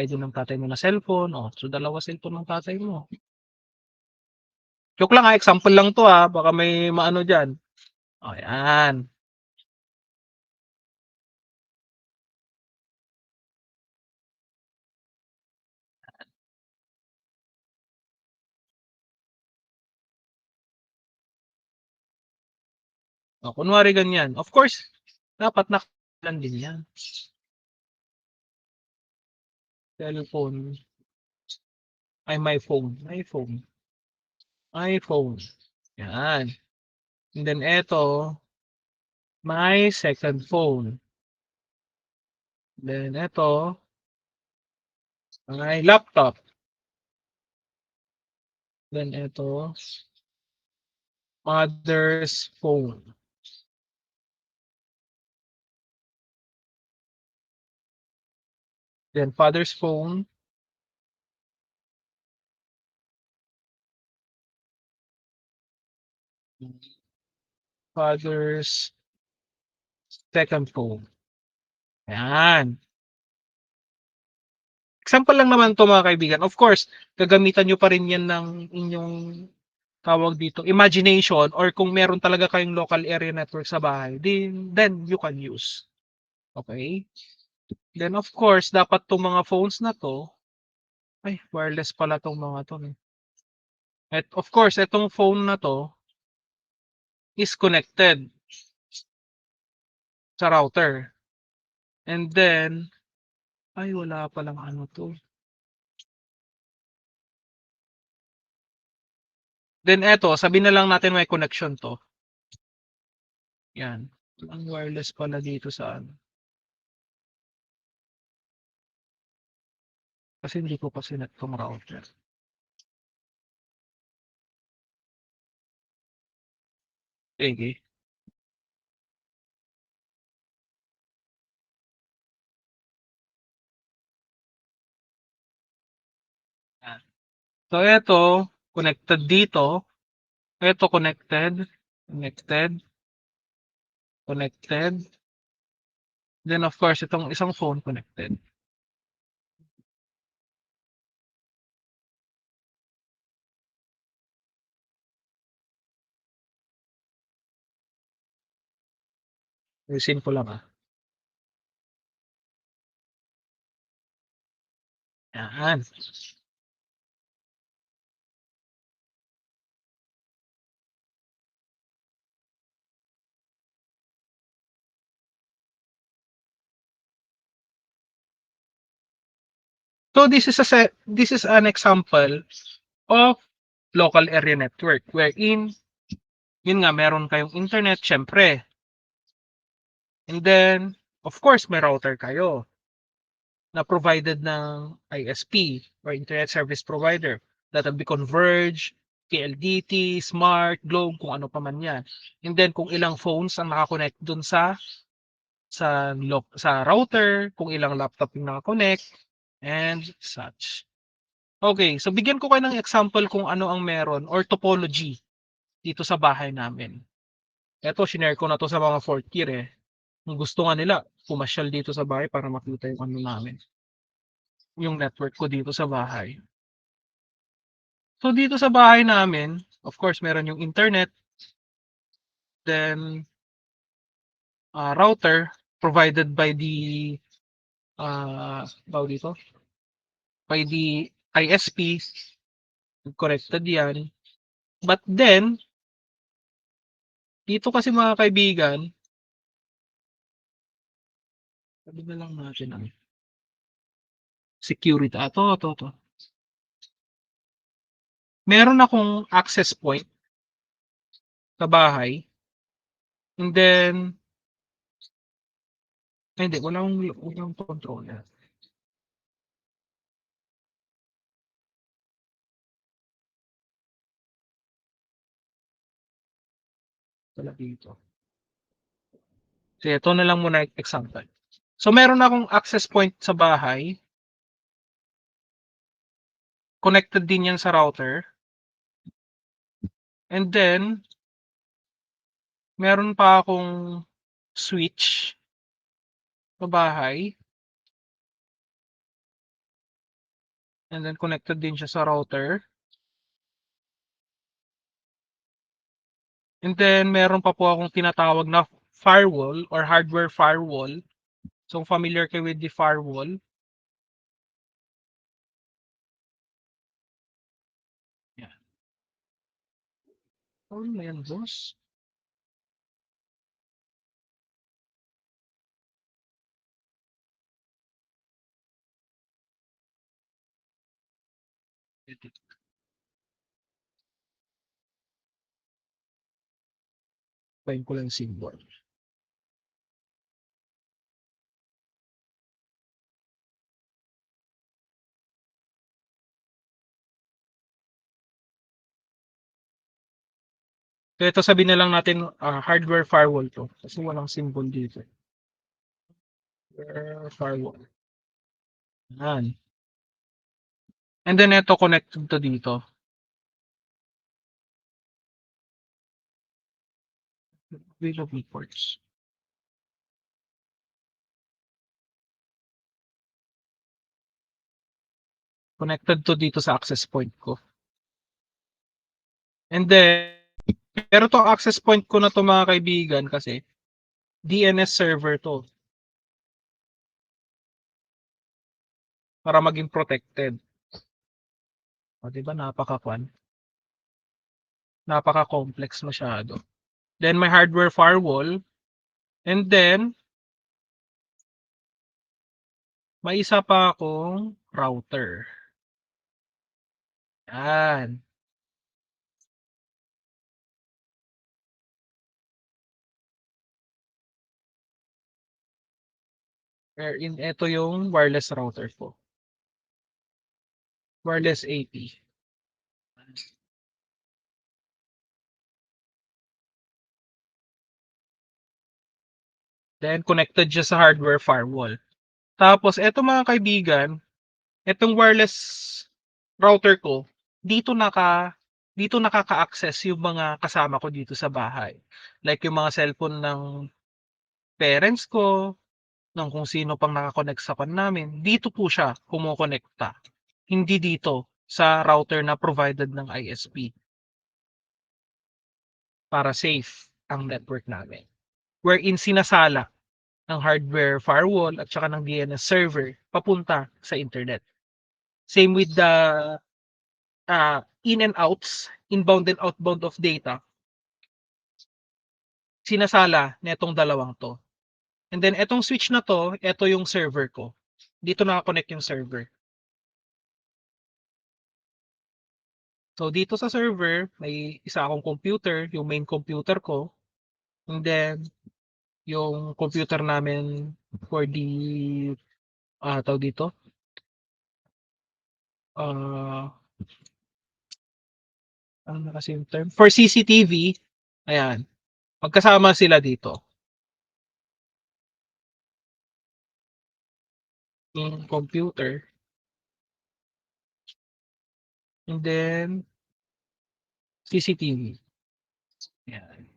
din ng tatay mo na cellphone. Oh, so dalawa cellphone ng tatay mo. Joke lang example lang 'to baka may maano diyan. Oh, yan. Oh, kunwari ganyan. Of course, dapat nakalan din 'yan. Cellphone. Ay, my phone. iPhone. Yan. And then eto, my second phone. Then eto, my laptop. Then eto, mother's phone. Then father's phone. Father's second phone. Yan. Example lang naman 'to mga kaibigan. Of course, gagamitan niyo pa rin 'yan ng inyong tawag dito, imagination or kung meron talaga kayong local area network sa bahay, then you can use. Okay? Then of course, dapat 'tong mga phones na 'to, ay wireless pala 'tong mga 'to, eh. At of course, itong phone na 'to is connected sa router. And then, ay wala palang ano 'to. Then eto, sabihin na lang natin may connection 'to. Yan. Ang wireless pala dito sa ano. Kasi hindi ko pa sinet 'tong router. Sige. So, ito, connected dito. Ito, connected. Connected. Connected. Then, of course, itong isang phone connected. Ayusin ko lang Yan. So this is an example of local area network wherein yun nga meron kayong internet syempre. And then of course may router kayo na provided ng ISP or internet service provider. That will be Converge, PLDT, Smart, Globe, kung ano pa man yan. And then kung ilang phones ang nakakonect dun sa router, kung ilang laptop yung nakakonect, and such. Okay, so bigyan ko kayo ng example kung ano ang meron or topology dito sa bahay namin. Eto, shinare ko na to sa mga fourth year eh. Kung gusto nga nila, pumasyal dito sa bahay para makita yung ano namin. Yung network ko dito sa bahay. So dito sa bahay namin, of course, meron yung internet, then router provided by the dito, by the ISP, connected yan. But then, dito kasi mga kaibigan, sabi na lang natin ang security. To. Meron akong access point sa bahay. And then, hindi, walang controller. Wala dito. So, ito na lang muna example. So, meron akong access point sa bahay. Connected din yan sa router. And then, meron pa akong switch sa bahay. And then, connected din siya sa router. And then, meron pa po akong tinatawag na firewall or hardware firewall. So, familiar kayo with the firewall. Yan. Ano na yan, boss? Edit. Bayin ko lang yung symbol. So, ito sabihin na lang natin hardware firewall to. Kasi walang symbol dito. Hardware firewall. Yan. And then ito connected to dito. Available ports. Connected to dito sa access point ko. And then, pero to access point ko na to mga kaibigan kasi DNS server to. Para maging protected. O, diba napaka-complex masyado. Then may hardware firewall. And then, may isa pa akong router. Yan. Wherein ito yung wireless router ko. Wireless AP. Then connected siya sa hardware firewall. Tapos eto mga kaibigan, etong wireless router ko, dito nakaka-access yung mga kasama ko dito sa bahay. Like yung mga cellphone ng parents ko, ng kung sino pang naka-connect sa kwan namin, dito po siya kumokonekta. Hindi dito sa router na provided ng ISP para safe ang network namin. Wherein sinasala ng hardware firewall at saka ng DNS server papunta sa internet. Same with the in and outs, inbound and outbound of data, sinasala netong dalawang to. And then etong switch na to, ito yung server ko. Dito naka-connect yung server. So dito sa server, may isa akong computer, yung main computer ko. And then yung computer namin for the tawag dito, ano na kasi yung term? For CCTV, ayan, magkasama sila dito. Yung computer. And then, CCTV. Ayan.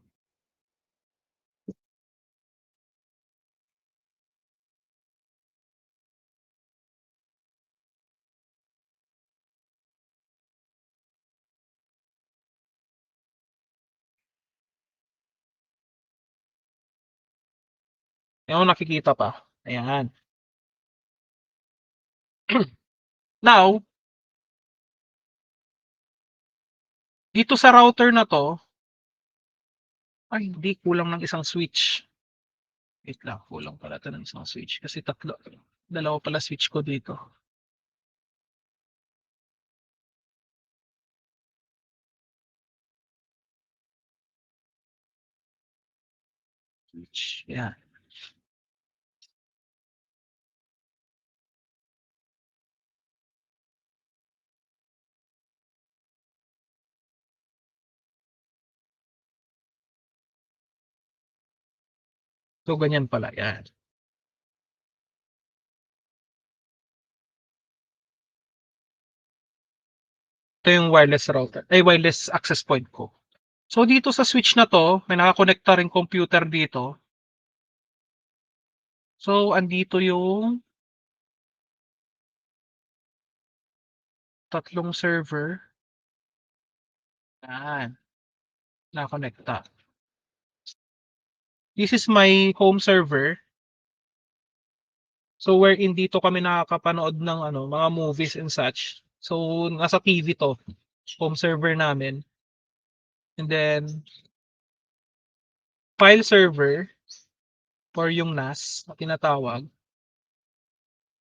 Ayan, nakikita pa. Ayan. Now, dito sa router na to, ay, hindi, kulang ng isang switch. Wait lang, kulang pala ito ng isang switch. Kasi dalawa pala switch ko dito. Switch, yan. So, ganyan pala, yan. Ito yung wireless router, ay wireless access point ko. So, dito sa switch na to, may nakakonekta ring computer dito. So, andito yung tatlong server. Yan. Nakakonekta. This is my home server. So, wherein dito kami nakakapanood ng mga movies and such. So, nasa TV to. Home server namin. And then, file server or yung NAS na tinatawag.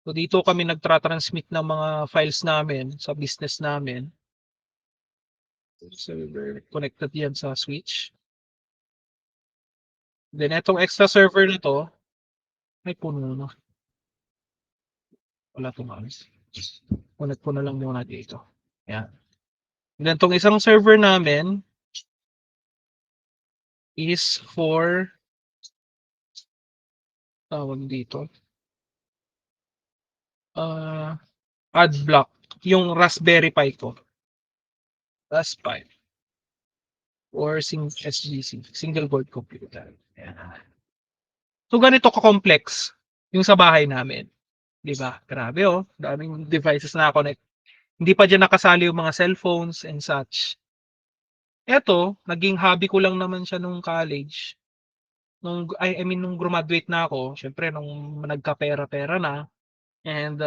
So, dito kami nagtra-transmit ng mga files namin sa business namin. Server connected yan sa switch. Then, itong extra server na to, may puno na. Wala itong connect ko na lang muna dito. Yan. And then, itong isang server namin is for tawag dito ad block yung Raspberry Pi ko, Raspberry Pi or SGC, single board computer. Yan. So ganito ka-complex yung sa bahay namin, di ba? Grabe daming devices na connect. Hindi pa diyan nakasali yung mga cellphones and such. Eto, naging hobby ko lang naman siya nung college. Nung graduate na ako, syempre nung nagkapera-pera na, and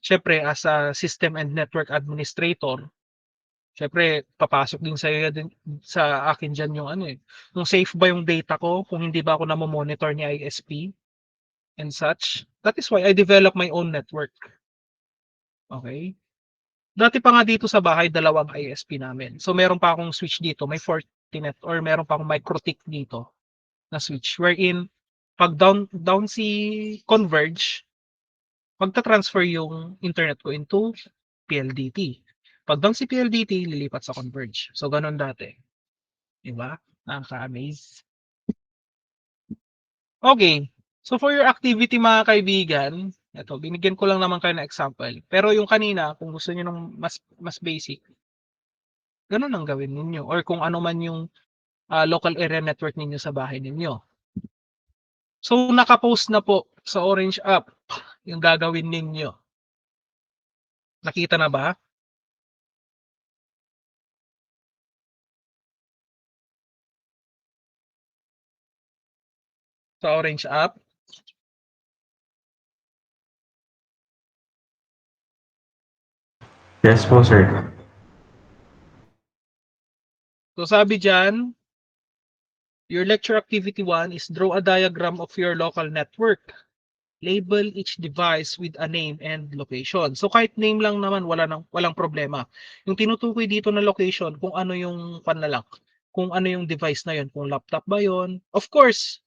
syempre as a system and network administrator, syempre papasok din sa akin diyan yung kung safe ba yung data ko, kung hindi ba ako namo-monitor ni ISP and such. That is why I developed my own network. Okay? Dati pa nga dito sa bahay, dalawang ISP namin. So meron pa akong switch dito, may Fortinet or meron pa akong MikroTik dito na switch wherein pag down si Converge, magta-transfer yung internet ko into PLDT. Pag down si PLDT, lilipat sa Converge. So ganun dati. Di ba? Nakaka-amaze. Okay. So for your activity mga kaibigan, ito, binigyan ko lang naman kayo ng example. Pero yung kanina, kung gusto niyo ng mas basic, Gano'n ang gawin ninyo or kung ano man yung, local area network ninyo sa bahay ninyo. So, naka-post na po sa Orange app yung gagawin ninyo. Nakita na ba? Sa Orange app? Yes po, sir. So, sabi diyan, your lecture activity 1 is draw a diagram of your local network. Label each device with a name and location. So kahit name lang naman walang problema. Yung tinutukoy dito na location kung ano yung panlalak, kung ano yung device na yon, kung laptop ba yon. Of course,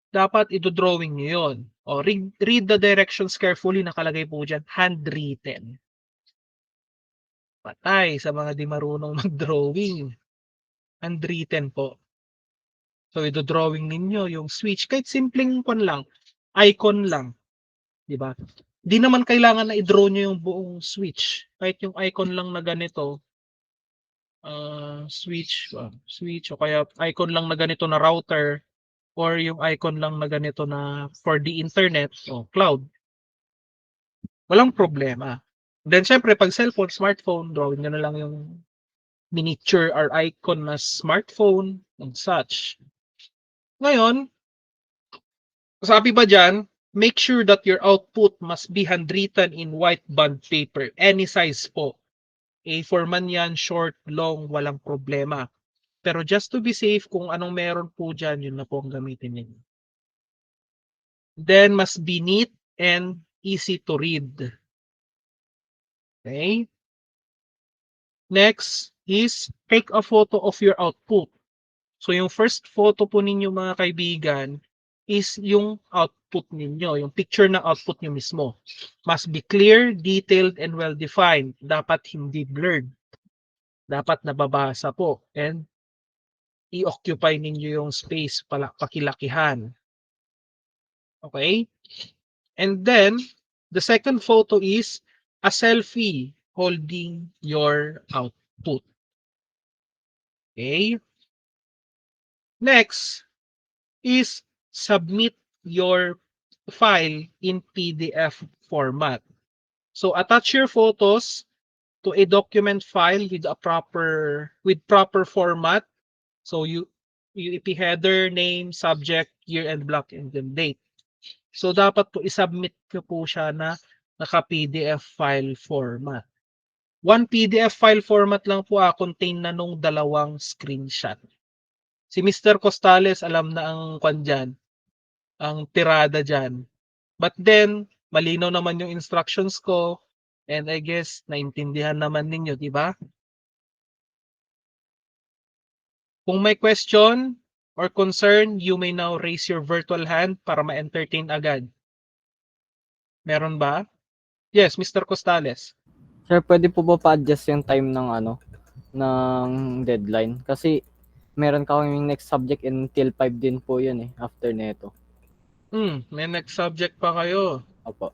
dapat i-drawing niyo yon. O read the directions carefully, nakalagay po diyan handwritten. Patay sa mga di marunong mag-drawing. Handwritten po. So i-drawing ninyo yung switch kahit simpleng lang, icon lang. 'Di ba? Di naman kailangan na i-draw niyo yung buong switch. Kahit yung icon lang na ganito, switch o kaya icon lang na ganito na router or yung icon lang na ganito na for the internet o cloud, walang problema. Then syempre pag cellphone, smartphone, drawing nyo na lang yung miniature or icon na smartphone and such. Ngayon, sabi pa dyan, make sure that your output must be handwritten in white bond paper, any size po. A4 man yan, short, long, walang problema. Pero just to be safe, kung anong meron po dyan, yun na po ang gamitin ninyo. Then, must be neat and easy to read. Okay? Next is take a photo of your output. So, yung first photo po ninyo mga kaibigan is yung output ninyo, yung picture ng output nyo mismo. Must be clear, detailed, and well-defined. Dapat hindi blurred. Dapat nababasa po. And i-occupy ninyo yung space pakilakihan. Okay? And then, the second photo is a selfie holding your output. Okay? Next is submit your file in PDF format. So attach your photos to a document file with proper format. So you header, name, subject, year and block and then date. So dapat po i-submit ko po siya na naka-PDF file format. One PDF file format lang po contain na nung dalawang screenshot. Si Mr. Costales alam na ang dyan, ang tirada dyan. But then, malinaw naman yung instructions ko and I guess naintindihan naman ninyo, di ba? Kung may question or concern, you may now raise your virtual hand para ma-entertain agad. Meron ba? Yes, Mr. Costales. Sir, pwede po ba pa-adjust yung time ng ng deadline? Kasi meron kaming next subject until 5 din po yun after neto. May next subject pa kayo. Opo.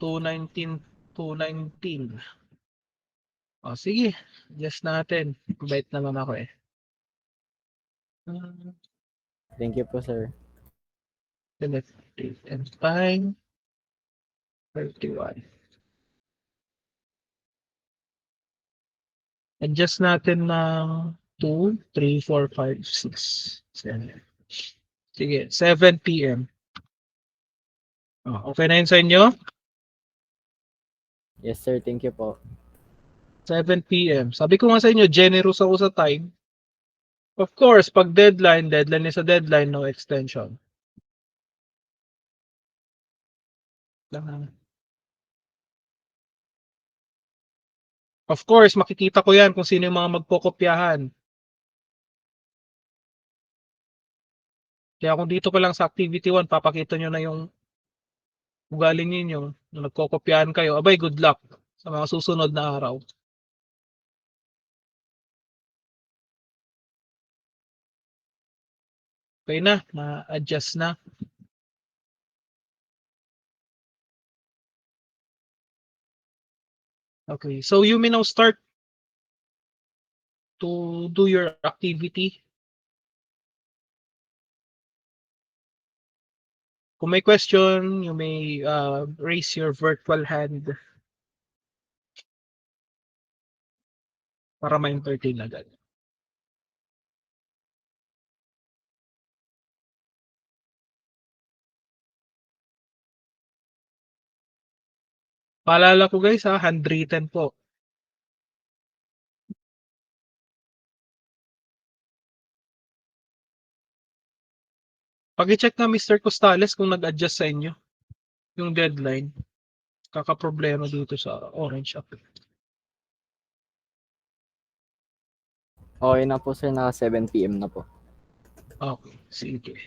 219, 219. O, sige. Adjust natin. Bait naman ako eh. Thank you po, sir. Select date and time. 31. Adjust natin ng 2, 3, 4, 5, 6, 7. Sige, 7 p.m. Okay na yun sa inyo? Yes, sir. Thank you po. 7 p.m. Sabi ko nga sa inyo, generous ako sa time. Of course, pag deadline is a deadline, no extension. Of course, makikita ko yan kung sino yung mga magkokopyahan. Kaya kung dito pa lang sa activity 1, papakita nyo na yung ugali ninyo na nagkokopyahan kayo. Abay, good luck sa mga susunod na araw. Okay na, ma-adjust na. Okay, so you may now start to do your activity. Kung may question, you may raise your virtual hand para ma-entertain agad. Paalala ko guys ha, handwritten po. Pag-check na Mr. Costales kung nag-adjust sa inyo yung deadline. Kakaproblema dito sa Orange app. Okay na po sir, naka 7 PM na po. Okay, sige.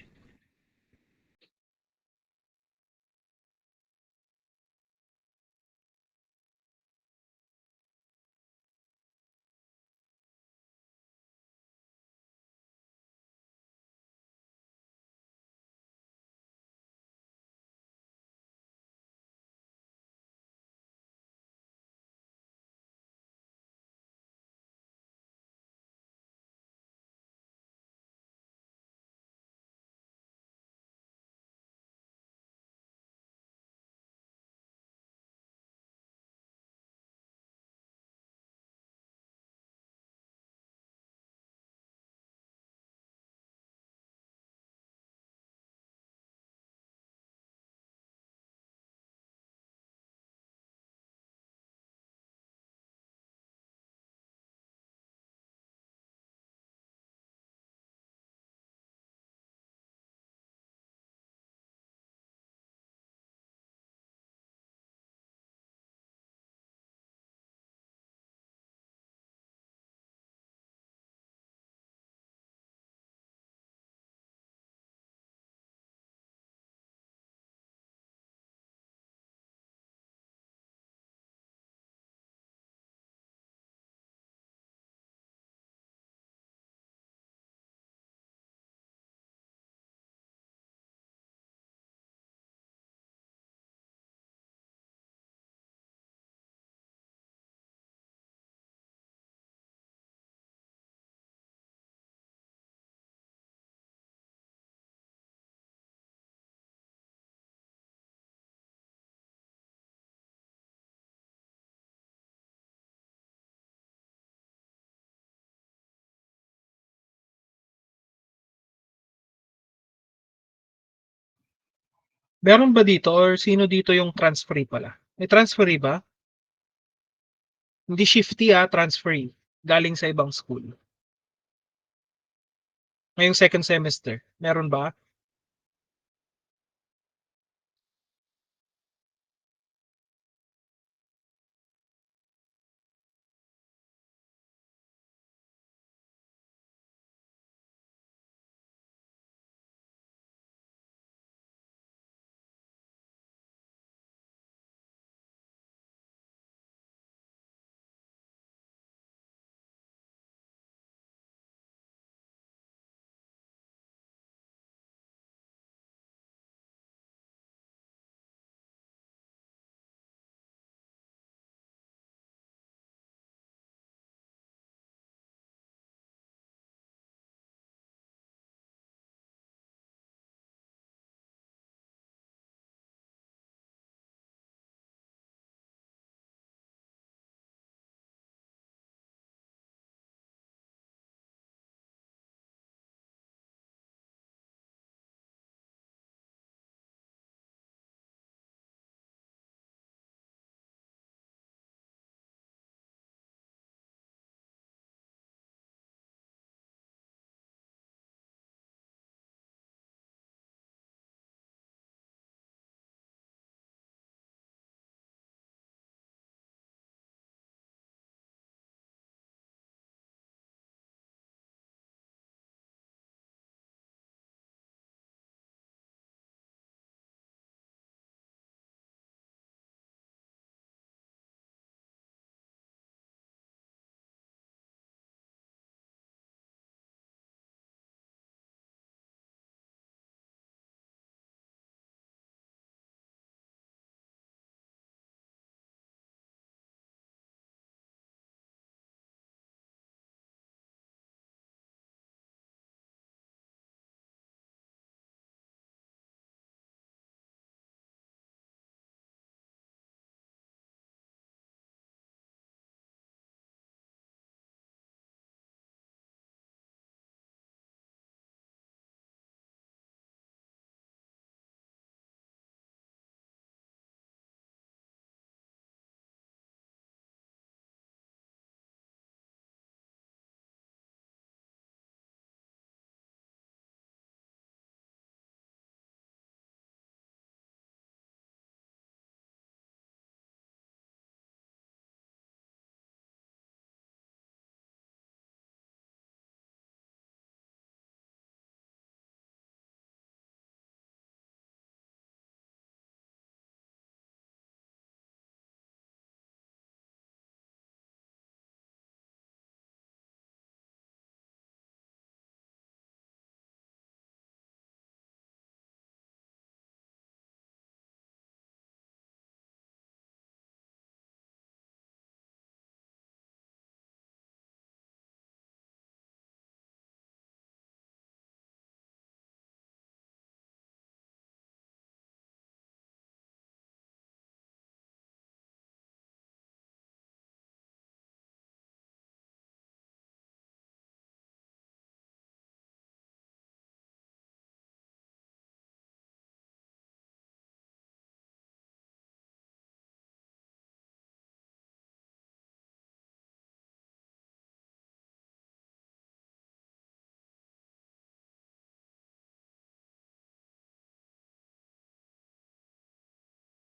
Meron ba dito or sino dito yung transferee pala? May transferee ba? Hindi shifty transferee. Galing sa ibang school. Ngayong second semester. Meron ba?